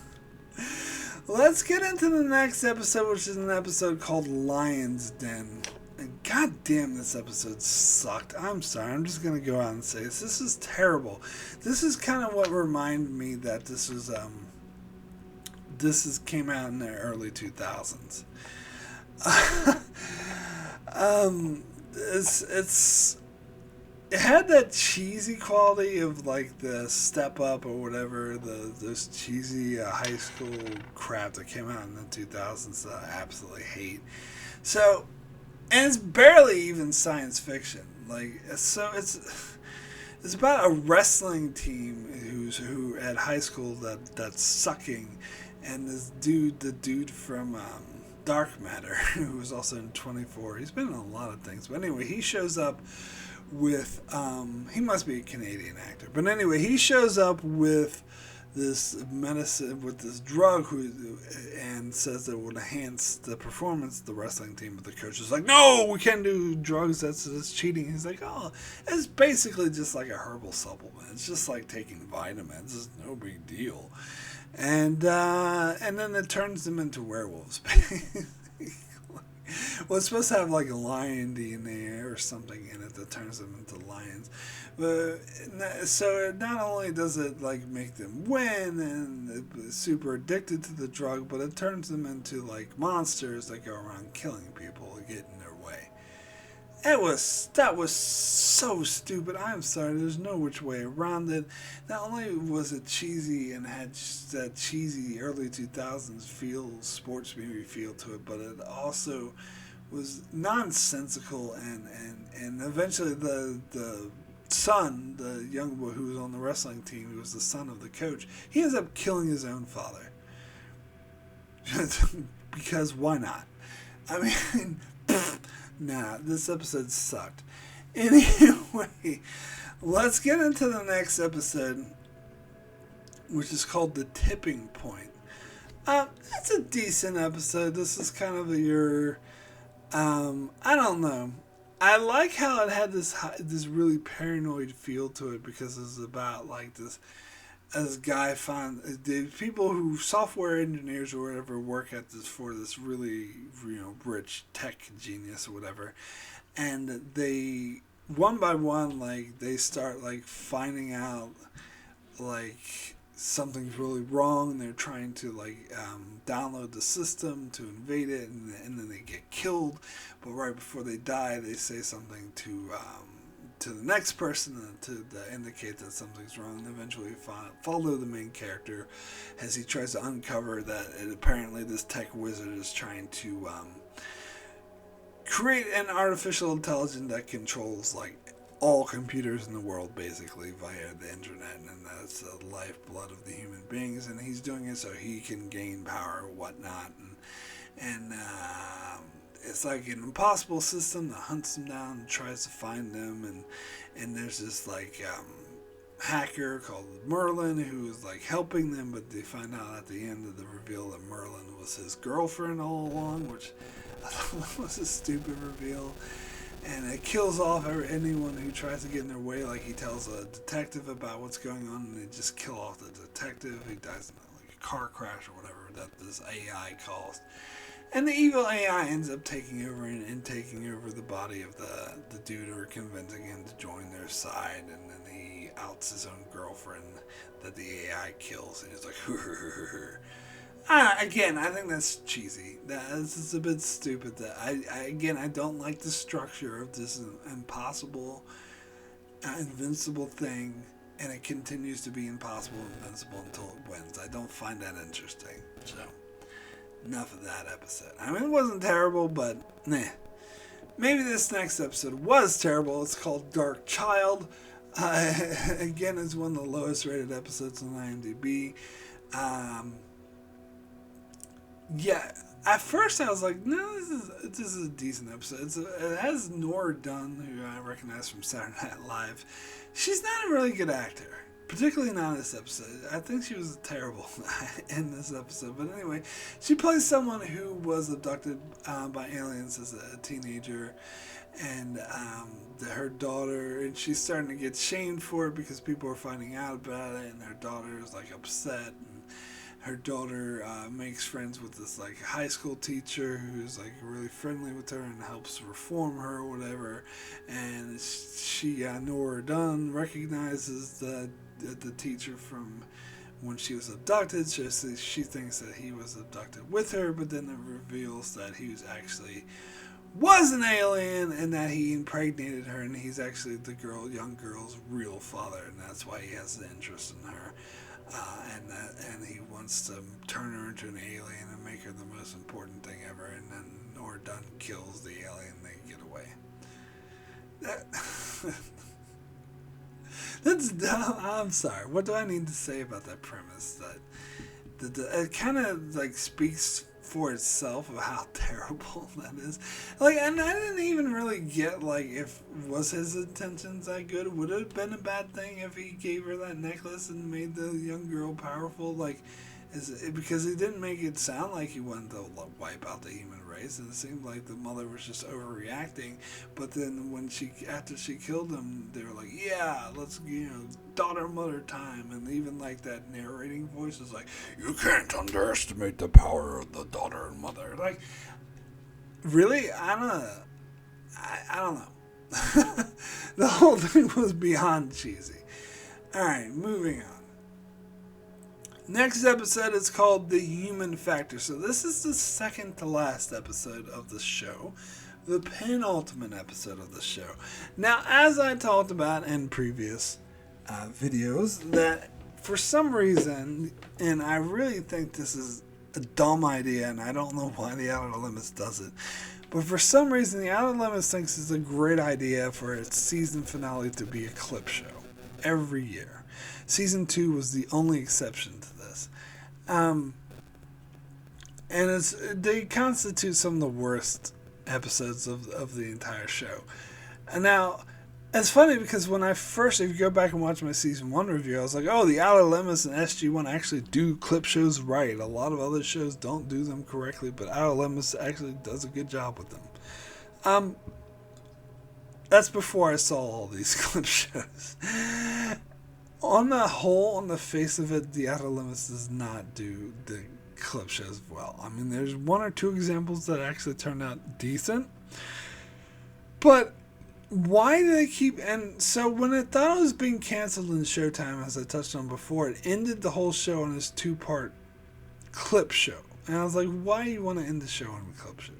let's get into the next episode, which is an episode called Lion's Den. And god damn, this episode sucked. I'm sorry, I'm just going to go out and say this. This is terrible. This is kind of what reminded me that this was, came out in the early 2000s. It had that cheesy quality of like the Step Up or whatever, those cheesy high school crap that came out in the 2000s that I absolutely hate. So, and it's barely even science fiction. Like, so it's about a wrestling team who at high school that's sucking. And this dude, the dude from Dark Matter, who was also in 24, he's been in a lot of things. But anyway, he shows up with, he must be a Canadian actor. But anyway, he shows up with this medicine with this drug and says that it would enhance the performance of the wrestling team. But the coach is like, no, we can't do drugs. That's cheating. He's like, oh, it's basically just like a herbal supplement. It's just like taking vitamins. It's no big deal. And then it turns them into werewolves. Well, it's supposed to have like a lion DNA or something in it that turns them into lions. But so not only does it like make them win and super addicted to the drug, but it turns them into like monsters that go around killing people to get in their way. That was so stupid. I'm sorry. There's no which way around it. Not only was it cheesy and had that cheesy early 2000s sports movie feel to it, but it also was nonsensical and eventually the son, the young boy who was on the wrestling team, who was the son of the coach, he ends up killing his own father. Because why not? I mean, nah, this episode sucked. Anyway, let's get into the next episode, which is called The Tipping Point. It's a decent episode. This is kind of your, I don't know. I like how it had this really paranoid feel to it because it's about like this guy the people who software engineers or whatever work at this for this really rich tech genius or whatever, and they one by one like they start like finding out like something's really wrong and they're trying to like download the system to invade it and then they get killed, but right before they die they say something to the next person to indicate that something's wrong, and eventually follow the main character as he tries to uncover that apparently this tech wizard is trying to create an artificial intelligence that controls like all computers in the world basically via the internet, and that's the lifeblood of the human beings, and he's doing it so he can gain power or whatnot, and it's like an impossible system that hunts them down and tries to find them, and there's this like hacker called Merlin who is like helping them, but they find out at the end of the reveal that Merlin was his girlfriend all along, which I thought was a stupid reveal. And it kills off anyone who tries to get in their way. Like he tells a detective about what's going on, and they just kill off the detective. He dies in like a car crash or whatever that this AI caused. And the evil AI ends up taking over and taking over the body of the dude, or convincing him to join their side. And then he outs his own girlfriend that the AI kills, and he's like, again, I think that's cheesy. This is a bit stupid. That I don't like the structure of this impossible, invincible thing, and it continues to be impossible, invincible until it wins. I don't find that interesting. So, enough of that episode. I mean, it wasn't terrible, but nah. Maybe this next episode was terrible. It's called Dark Child. Again, it's one of the lowest rated episodes on IMDb. Yeah, at first I was like, no, this is a decent episode. It has Nora Dunn, who I recognize from Saturday Night Live. She's not a really good actor, particularly not in this episode. I think she was terrible in this episode. But anyway, she plays someone who was abducted by aliens as a teenager, and her daughter, and she's starting to get shamed for it because people are finding out about it, and her daughter is like upset. Her daughter makes friends with this like high school teacher who's like really friendly with her and helps reform her or whatever. And she, Nora Dunn, recognizes the teacher from when she was abducted. So she thinks that he was abducted with her, but then it reveals that he was an alien and that he impregnated her, and he's actually the young girl's real father, and that's why he has the interest in her. And he wants to turn her into an alien and make her the most important thing ever. And then Nora Dunn kills the alien and they get away. That's dumb. I'm sorry. What do I need to say about that premise? That it kind of like speaks for itself of how terrible that is. Like, and I didn't even really get, like, if was his intentions that good? Would it have been a bad thing if he gave her that necklace and made the young girl powerful? Like, because he didn't make it sound like he wanted to wipe out the human race, and it seemed like the mother was just overreacting. But then when after she killed him, they were like, yeah, let's, daughter mother time. And even like that narrating voice is like, you can't underestimate the power of the daughter and mother. Like, really? I don't know. The whole thing was beyond cheesy. Alright, moving on. Next episode is called The Human Factor. So this is the second to last episode of the show. The penultimate episode of the show. Now, as I talked about in previous videos, that for some reason, and I really think this is a dumb idea, and I don't know why the Outer Limits does it, but for some reason, the Outer Limits thinks it's a great idea for its season finale to be a clip show every year. Season 2 was the only exception to this. And they constitute some of the worst episodes of the entire show. And now, it's funny because when if you go back and watch my season 1 review, I was like, oh, the Outer Limits and SG1 actually do clip shows right. A lot of other shows don't do them correctly, but Outer Limits actually does a good job with them. That's before I saw all these clip shows. On the whole, on the face of it, the Outer Limits does not do the clip shows well. I mean, there's one or two examples that actually turned out decent. But why do they keep... And so when I thought it was being canceled in Showtime, as I touched on before, it ended the whole show on this 2-part clip show. And I was like, why do you want to end the show on a clip show?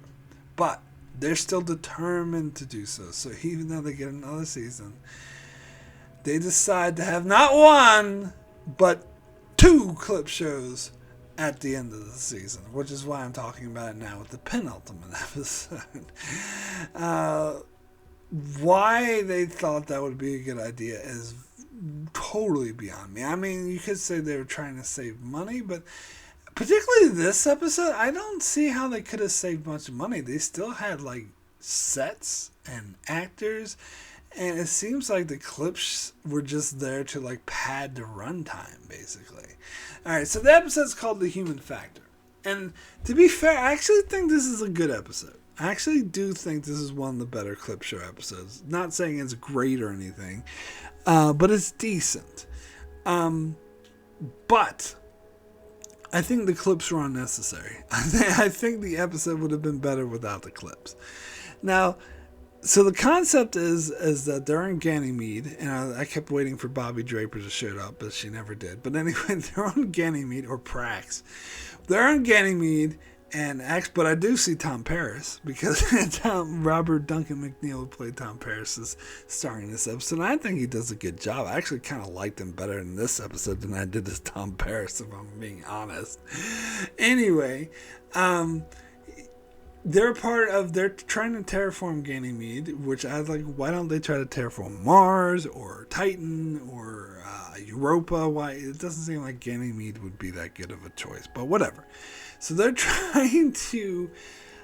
But they're still determined to do so. So even though they get another season, they decide to have not one, but 2 clip shows at the end of the season, which is why I'm talking about it now with the penultimate episode. Why they thought that would be a good idea is totally beyond me. I mean, you could say they were trying to save money, but particularly this episode, I don't see how they could have saved much money. They still had, like, sets and actors, and it seems like the clips were just there to, like, pad the runtime, basically. Alright, so the episode's called The Human Factor. And to be fair, I actually think this is a good episode. I actually do think this is one of the better clip show episodes. Not saying it's great or anything, but it's decent. But I think the clips were unnecessary. I think the episode would have been better without the clips. Now, so the concept is that they're on Ganymede, and I kept waiting for Bobby Draper to show up, but she never did. But anyway, they're on Ganymede, or Prax. They're on Ganymede, but I do see Tom Paris, because Robert Duncan McNeil, who played Tom Paris, is starring in this episode. And I think he does a good job. I actually kind of liked him better in this episode than I did as Tom Paris, if I'm being honest. Anyway, they're trying to terraform Ganymede, which I was like, why don't they try to terraform Mars or Titan or Europa? Why? It doesn't seem like Ganymede would be that good of a choice, but whatever. So they're trying to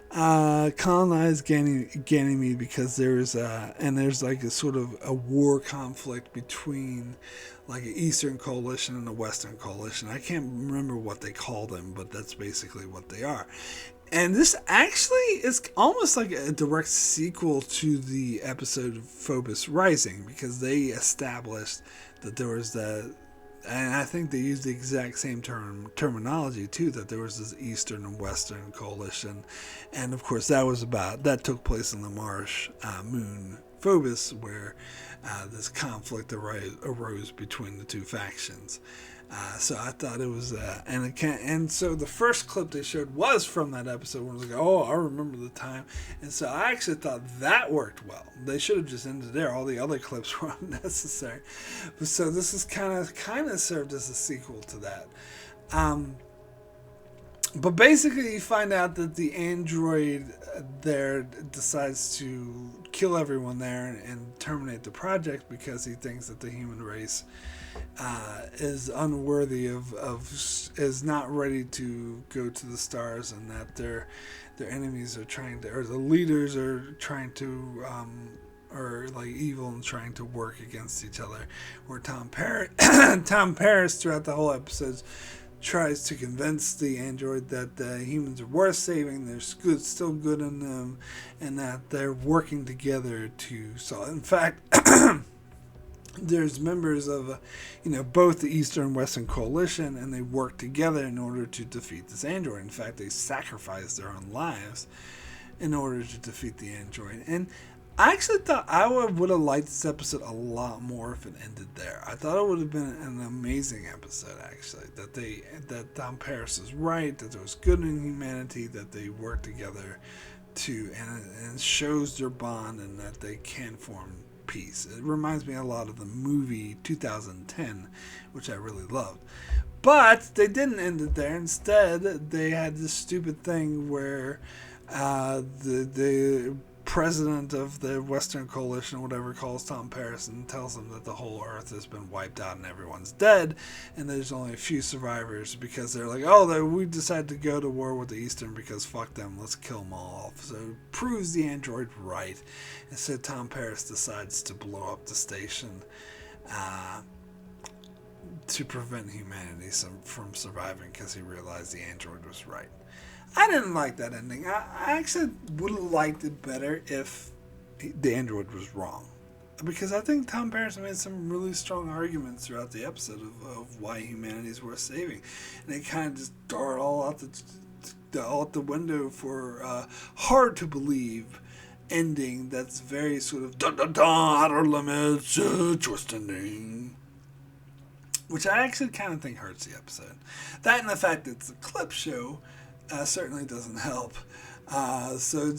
colonize Ganymede because there's like a sort of a war conflict between like an Eastern Coalition and a Western Coalition. I can't remember what they call them, but that's basically what they are. And this actually is almost like a direct sequel to the episode Phobos Rising, because they established that there was and I think they used the exact same terminology too, that there was this Eastern and Western coalition. And of course that took place on the Mars moon Phobos, where this conflict arose between the two factions. So I thought it was, and so the first clip they showed was from that episode where it was like, oh, I remember the time. And so I actually thought that worked well. They should have just ended there. All the other clips were unnecessary. But so this is kind of served as a sequel to that. But basically, you find out that the android there decides to kill everyone there and terminate the project because he thinks that the human race is unworthy of is not ready to go to the stars, and that their enemies are trying to, or the leaders are trying to. Or like evil and trying to work against each other. Where Tom Paris throughout the whole episode tries to convince the android that the humans are worth saving, there's good, still good in them, and that they're working together to solve. In fact, there's members of, both the Eastern and Western Coalition, and they work together in order to defeat this android. In fact, they sacrifice their own lives in order to defeat the android. And I actually thought I would have liked this episode a lot more if it ended there. I thought it would have been an amazing episode, actually. That Tom Paris is right, that there was good in humanity, that they work together and it shows their bond, and that they can form peace. It reminds me a lot of the movie 2010, which I really loved. But they didn't end it there. Instead, they had this stupid thing where the president of the Western Coalition, whatever, calls Tom Paris and tells him that the whole Earth has been wiped out and everyone's dead, and there's only a few survivors because they're like, we decided to go to war with the Eastern because fuck them, let's kill them all off. So it proves the android right, and so Tom Paris decides to blow up the station to prevent humanity from surviving because he realized the android was right. I didn't like that ending. I actually would have liked it better if the android was wrong. Because I think Tom Paris made some really strong arguments throughout the episode of why humanity is worth saving. And they kind of just dart all out the window for a hard-to-believe ending that's very sort of outer limits, twist ending. Which I actually kind of think hurts the episode. That and the fact that it's a clip show certainly doesn't help. So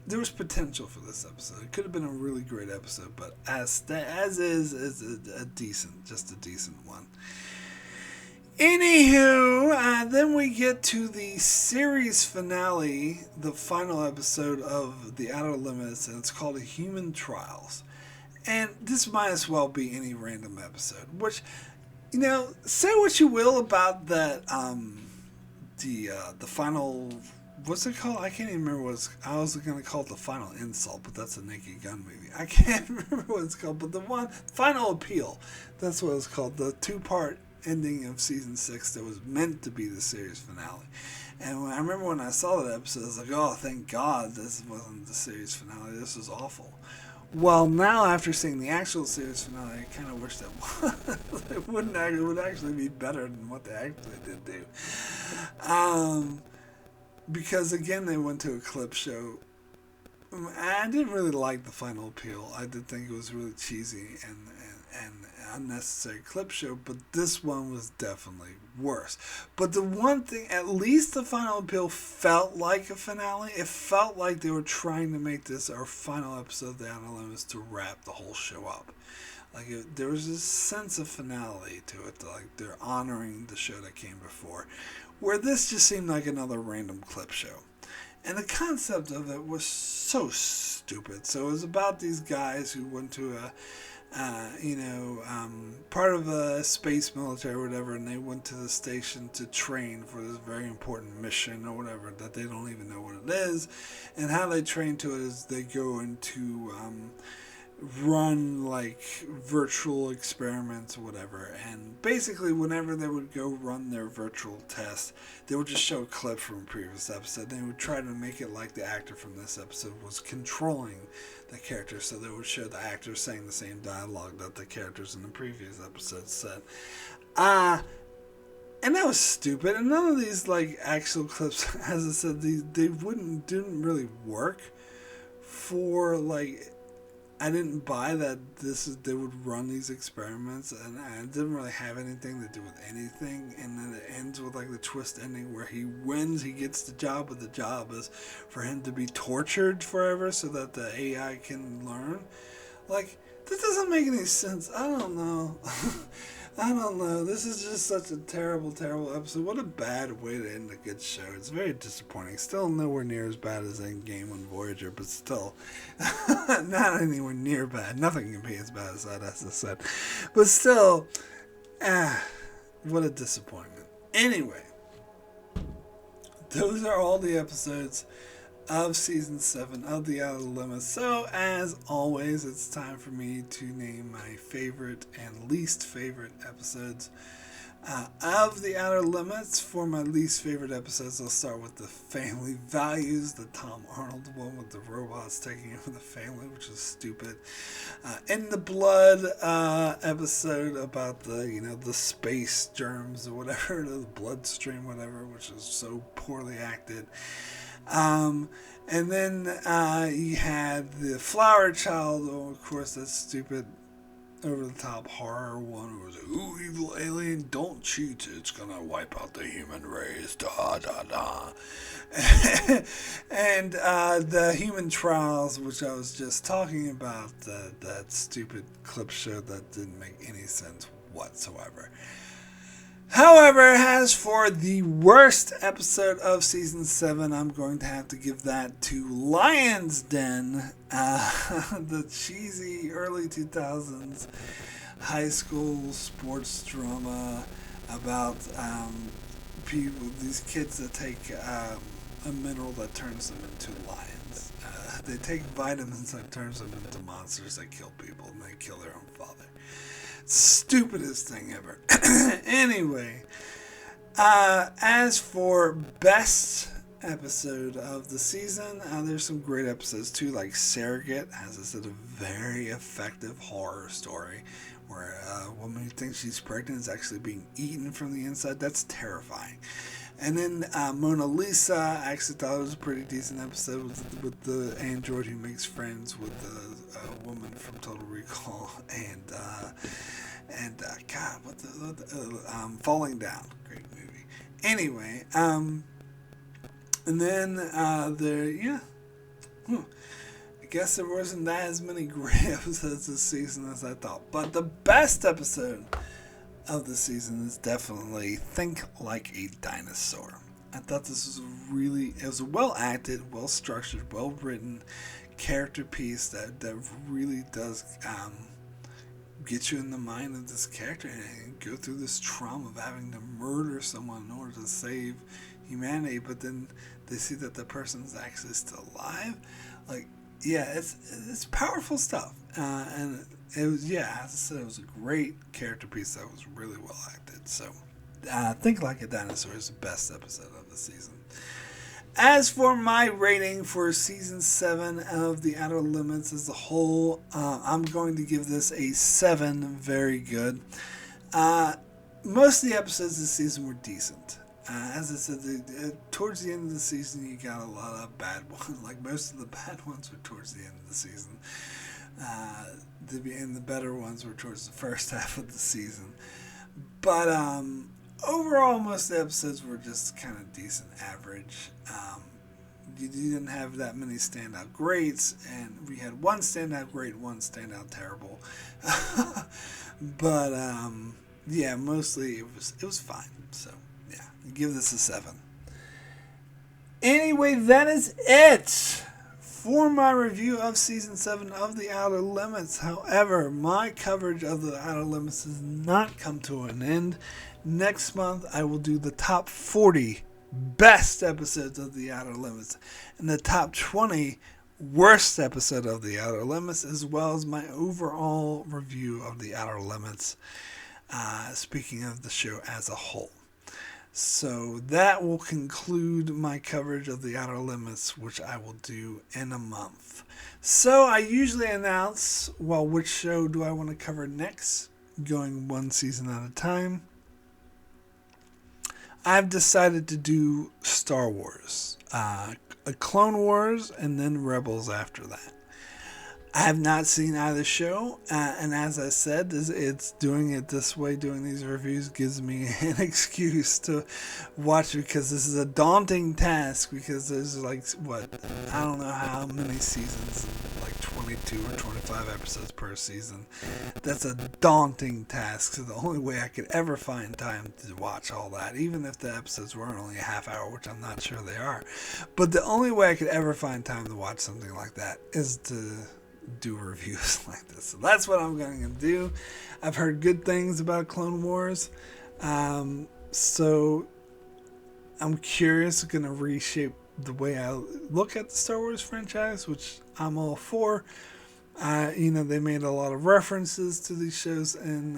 there was potential for this episode. It could have been a really great episode, but as is a decent one. Anywho, then we get to the series finale, the final episode of The Outer Limits, and it's called Human Trials. And this might as well be any random episode, which, say what you will about that, the final, what's it called? I can't even remember I was going to call it the final insult, but that's a Naked Gun movie. I can't remember what it's called, but the final appeal, that's what it's called. The 2-part ending of season 6 that was meant to be the series finale. And I remember when I saw that episode, I was like, oh, thank God this wasn't the series finale. This was awful. Well, now after seeing the actual series finale, I kind of wish that it would actually be better than what they actually did do. Because again, they went to a clip show. I didn't really like the final appeal. I did think it was really cheesy and unnecessary clip show, but this one was definitely worse. But the one thing, at least the final appeal felt like a finale. It felt like they were trying to make this our final episode of The Outer Limits to wrap the whole show up. There was this sense of finality to it, like they're honoring the show that came before, where this just seemed like another random clip show. And the concept of it was so stupid. So it was about these guys who went to part of a space military or whatever, and they went to the station to train for this very important mission or whatever that they don't even know what it is. And how they train to it is they go into run like virtual experiments or whatever, and basically whenever they would go run their virtual test, they would just show a clip from a previous episode. They would try to make it like the actor from this episode was controlling the character, so they would show the actor saying the same dialogue that the characters in the previous episode said. And that was stupid, and none of these like actual clips, as I said, they didn't really work for like. I didn't buy that they would run these experiments, and it didn't really have anything to do with anything. And then it ends with like the twist ending where he wins, he gets the job, but the job is for him to be tortured forever so that the AI can learn. Like, that doesn't make any sense. I don't know. I don't know. This is just such a terrible, terrible episode. What a bad way to end a good show. It's very disappointing. Still nowhere near as bad as Endgame on Voyager, but still not anywhere near bad. Nothing can be as bad as that, as I said. But still, what a disappointment. Anyway, those are all the episodes of Season 7 of The Outer Limits. So, as always, it's time for me to name my favorite and least favorite episodes of The Outer Limits. For my least favorite episodes, I'll start with the family values, the Tom Arnold one with the robots taking over the family, which is stupid. In the Blood episode about the space germs or whatever, the bloodstream, whatever, which is so poorly acted. And then you had the Flower Child, of course, that stupid over-the-top horror one who was like, ooh, evil alien, don't cheat, it's gonna wipe out the human race, da da da. And the Human Trials, which I was just talking about, that stupid clip show that didn't make any sense whatsoever. However, as for the worst episode of Season 7, I'm going to have to give that to Lion's Den, the cheesy early 2000s high school sports drama about these kids that take a mineral that turns them into lions. They take vitamins that turns them into monsters that kill people, and they kill their own father. Stupidest thing ever. Anyway, as for best episode of the season, there's some great episodes too, like Surrogate has a very effective horror story where a woman who thinks she's pregnant is actually being eaten from the inside. That's terrifying. And then Mona Lisa, I actually thought it was a pretty decent episode with the android who makes friends with the woman from Total Recall, and God, Falling Down, great movie. Anyway, and then I guess there wasn't that as many great episodes this season as I thought, but the best episode of the season is definitely Think Like a Dinosaur. I thought this was it was a well acted, well structured, well written character piece that really does get you in the mind of this character and go through this trauma of having to murder someone in order to save humanity, but then they see that the person's actually still alive. Like, yeah, it's powerful stuff, and it was, as I said, it was a great character piece that was really well acted. So, Think Like a Dinosaur is the best episode of the season. As for my rating for Season 7 of The Outer Limits as a whole, I'm going to give this a 7, very good. Most of the episodes this season were decent. As I said, towards the end of the season, you got a lot of bad ones. Like, most of the bad ones were towards the end of the season. And the better ones were towards the first half of the season. But overall, most of the episodes were just kind of decent, average. You didn't have that many standout greats, and we had one standout great, one standout terrible. But mostly it was fine. So yeah, give this a 7. Anyway, that is it for my review of Season 7 of The Outer Limits. However, my coverage of The Outer Limits has not come to an end. Next month, I will do the top 40 best episodes of The Outer Limits and the top 20 worst episode of The Outer Limits, as well as my overall review of The Outer Limits, speaking of the show as a whole. So that will conclude my coverage of The Outer Limits, which I will do in a month. So I usually announce, which show do I want to cover next, going one season at a time. I've decided to do Star Wars, Clone Wars, and then Rebels after that. I have not seen either show, and as I said, it's doing it this way, doing these reviews gives me an excuse to watch it, because this is a daunting task, because there's I don't know how many seasons, like like 22 or 25 episodes per season. That's a daunting task. So the only way I could ever find time to watch all that, even if the episodes weren't only a half hour, which I'm not sure they are, but the only way I could ever find time to watch something like that is to do reviews like this. So that's what I'm going to do. I've heard good things about Clone Wars. So I'm curious. Going to reshape the way I look at the Star Wars franchise, which I'm all for. They made a lot of references to these shows in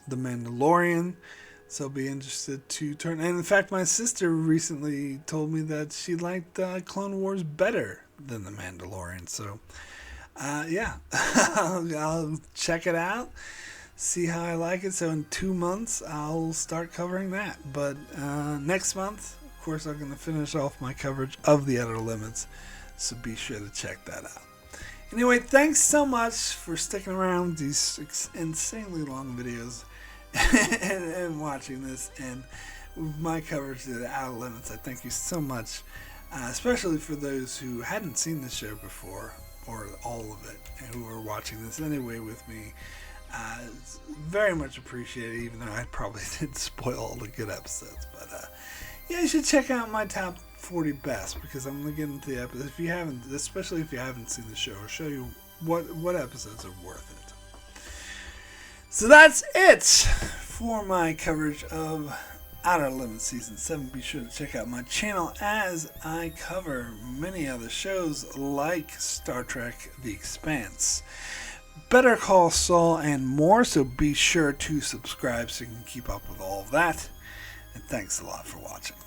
The Mandalorian, so I'll be interested to turn. And in fact, my sister recently told me that she liked Clone Wars better than The Mandalorian. So, I'll check it out, see how I like it. So in 2 months, I'll start covering that. But next month, of course, I'm going to finish off my coverage of The Outer Limits. So be sure to check that out. Anyway, thanks so much for sticking around these insanely long videos and watching this. And my coverage of The Outer Limits, I thank you so much, especially for those who hadn't seen the show before, or all of it, and who are watching this anyway with me. It's very much appreciated, even though I probably did spoil all the good episodes. But you should check out my top 40 best, because I'm going to get into the episodes. If you haven't, especially if you haven't seen the show, I'll show you what episodes are worth it. So that's it for my coverage of Outer Limits Season 7. Be sure to check out my channel as I cover many other shows like Star Trek The Expanse, Better Call Saul, and more. So be sure to subscribe so you can keep up with all of that. And thanks a lot for watching.